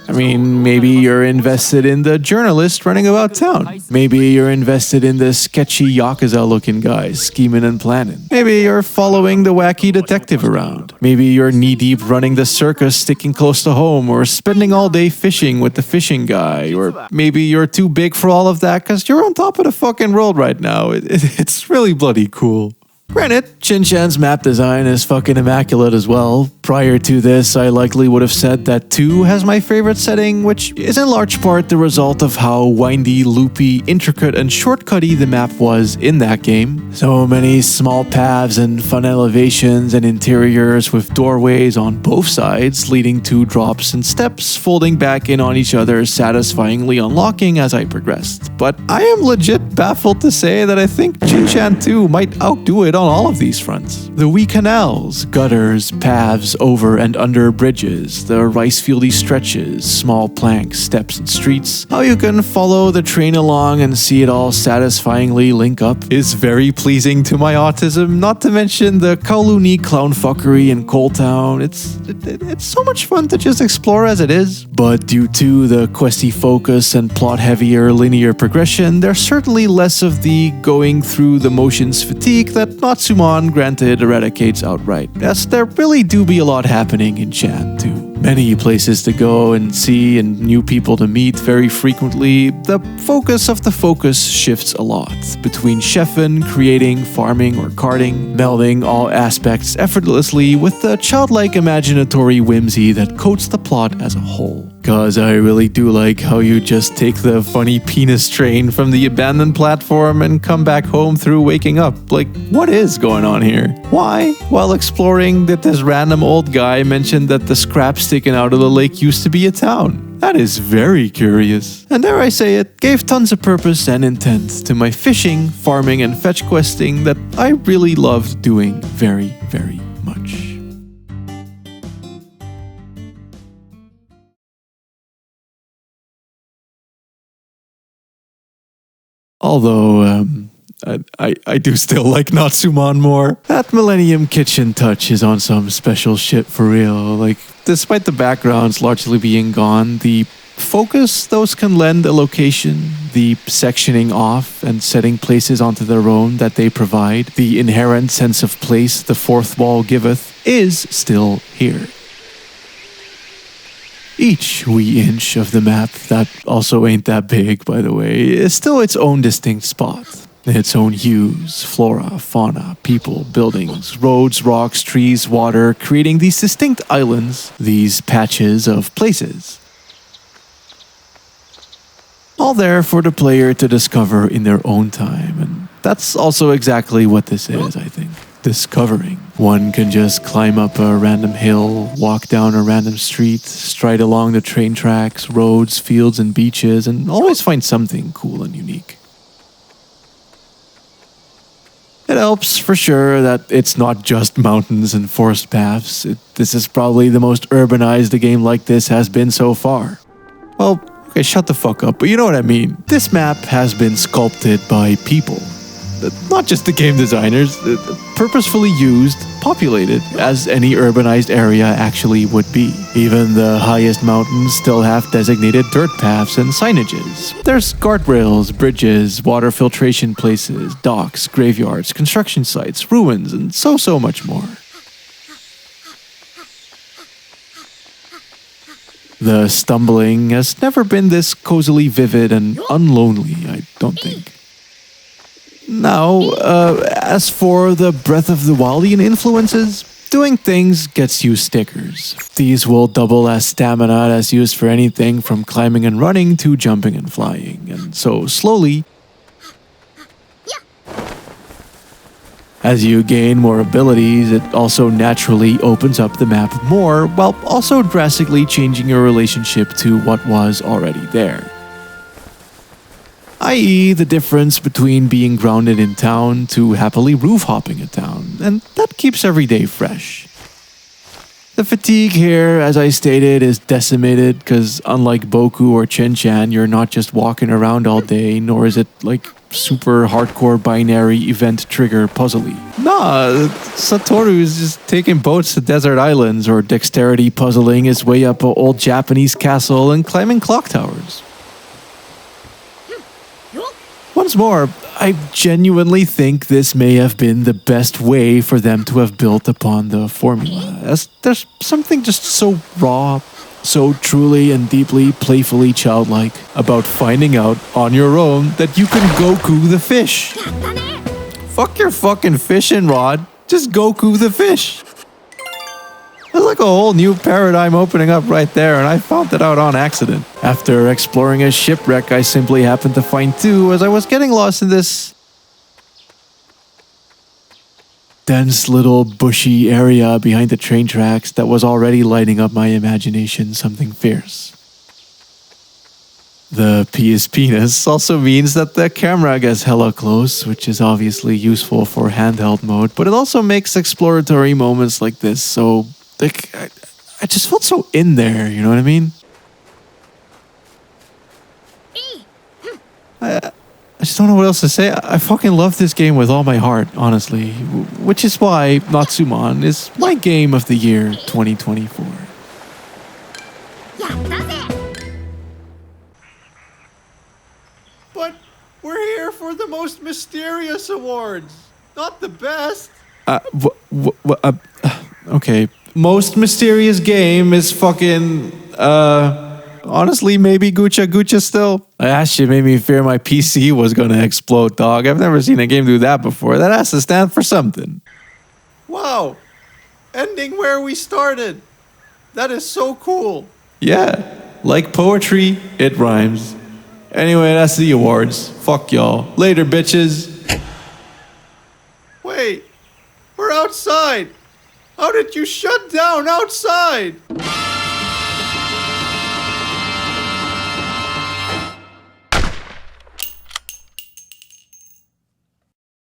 I mean, maybe you're invested in the journalist running about town. Maybe you're invested in the sketchy Yakuza-looking guys scheming and planning. Maybe you're following the wacky detective around. Maybe you're knee-deep running the circus sticking close to home, or spending all day fishing with the fishing guy. Or maybe you're too big for all of that because you're on top of the fucking world right now. It's really bloody cool. Granted, Shin-chan's map design is fucking immaculate as well. Prior to this, I likely would have said that 2 has my favorite setting, which is in large part the result of how windy, loopy, intricate, and shortcutty the map was in that game. So many small paths and fun elevations and interiors with doorways on both sides leading to drops and steps folding back in on each other, satisfyingly unlocking as I progressed. But I am legit baffled to say that I think Shin-chan 2 might outdo it on all of these fronts. The wee canals, gutters, paths over and under bridges, the rice fieldy stretches, small planks, steps, and streets, how you can follow the train along and see it all satisfyingly link up is very pleasing to my autism, not to mention the Kowloon clownfuckery in Coal Town. It's so much fun to just explore as it is, but due to the questy focus and plot-heavier linear progression, there's certainly less of the going through the motions fatigue that Natsumon granted eradicates outright. Yes, there really do be a lot happening in Chan too. Many places to go and see and new people to meet very frequently. The focus of the focus shifts a lot between chefing, creating, farming, or carting, melding all aspects effortlessly with the childlike imaginatory whimsy that coats the plot as a whole. Cause I really do like how you just take the funny penis train from the abandoned platform and come back home through waking up. Like, what is going on here? Why? While exploring, did this random old guy mention that the scrap sticking out of the lake used to be a town? That is very curious. And dare I say it, gave tons of purpose and intent to my fishing, farming, and fetch questing that I really loved doing very, very much. Although, I do still like Natsumon more. That Millennium Kitchen touch is on some special shit for real. Like, despite the backgrounds largely being gone, the focus those can lend a location, the sectioning off and setting places onto their own that they provide, the inherent sense of place the fourth wall giveth, is still here. Each wee inch of the map, that also ain't that big, by the way, is still its own distinct spot. Its own hues, flora, fauna, people, buildings, roads, rocks, trees, water, creating these distinct islands, these patches of places. All there for the player to discover in their own time, and that's also exactly what this is, I think. Discovering. One can just climb up a random hill, walk down a random street, stride along the train tracks, roads, fields, and beaches, and always find something cool and unique. It helps for sure that it's not just mountains and forest paths. This is probably the most urbanized a game like this has been so far. Well, okay, shut the fuck up, but you know what I mean. This map has been sculpted by people. Not just the game designers, purposefully used, populated, as any urbanized area actually would be. Even the highest mountains still have designated dirt paths and signages. There's guardrails, bridges, water filtration places, docks, graveyards, construction sites, ruins, and so much more. The stumbling has never been this cozily vivid and unlonely, I don't think. Now, as for the Breath of the Wildian influences, doing things gets you stickers. These will double as stamina as used for anything from climbing and running to jumping and flying, and so slowly, as you gain more abilities, it also naturally opens up the map more, while also drastically changing your relationship to what was already there. I.e., the difference between being grounded in town to happily roof-hopping a town, and that keeps every day fresh. The fatigue here, as I stated, is decimated because unlike Boku or Chen-chan, you're not just walking around all day, nor is it like super hardcore binary event trigger puzzly. Nah, Satoru is just taking boats to desert islands or dexterity puzzling his way up an old Japanese castle and climbing clock towers. Once more, I genuinely think this may have been the best way for them to have built upon the formula, as there's something just so raw, so truly and deeply playfully childlike about finding out on your own that you can Goku the fish. Fuck your fucking fishing rod, just Goku the fish. There's like a whole new paradigm opening up right there, and I found it out on accident. After exploring a shipwreck I simply happened to find too, as I was getting lost in this dense little bushy area behind the train tracks that was already lighting up my imagination something fierce. The PSP-ness also means that the camera gets hella close, which is obviously useful for handheld mode, but it also makes exploratory moments like this so... like, I just felt so in there, you know what I mean? I just don't know what else to say. I fucking love this game with all my heart, honestly. Which is why Natsumon is my game of the year 2024. But we're here for the most mysterious awards, not the best. Okay. Most mysterious game is fucking, honestly, maybe GUCHA still. That shit made me fear my PC was gonna explode, dog. I've never seen a game do that before. That has to stand for something. Wow. Ending where we started. That is so cool. Yeah. Like poetry, it rhymes. Anyway, that's the awards. Fuck y'all. Later, bitches. Wait. We're outside. How did you shut down outside?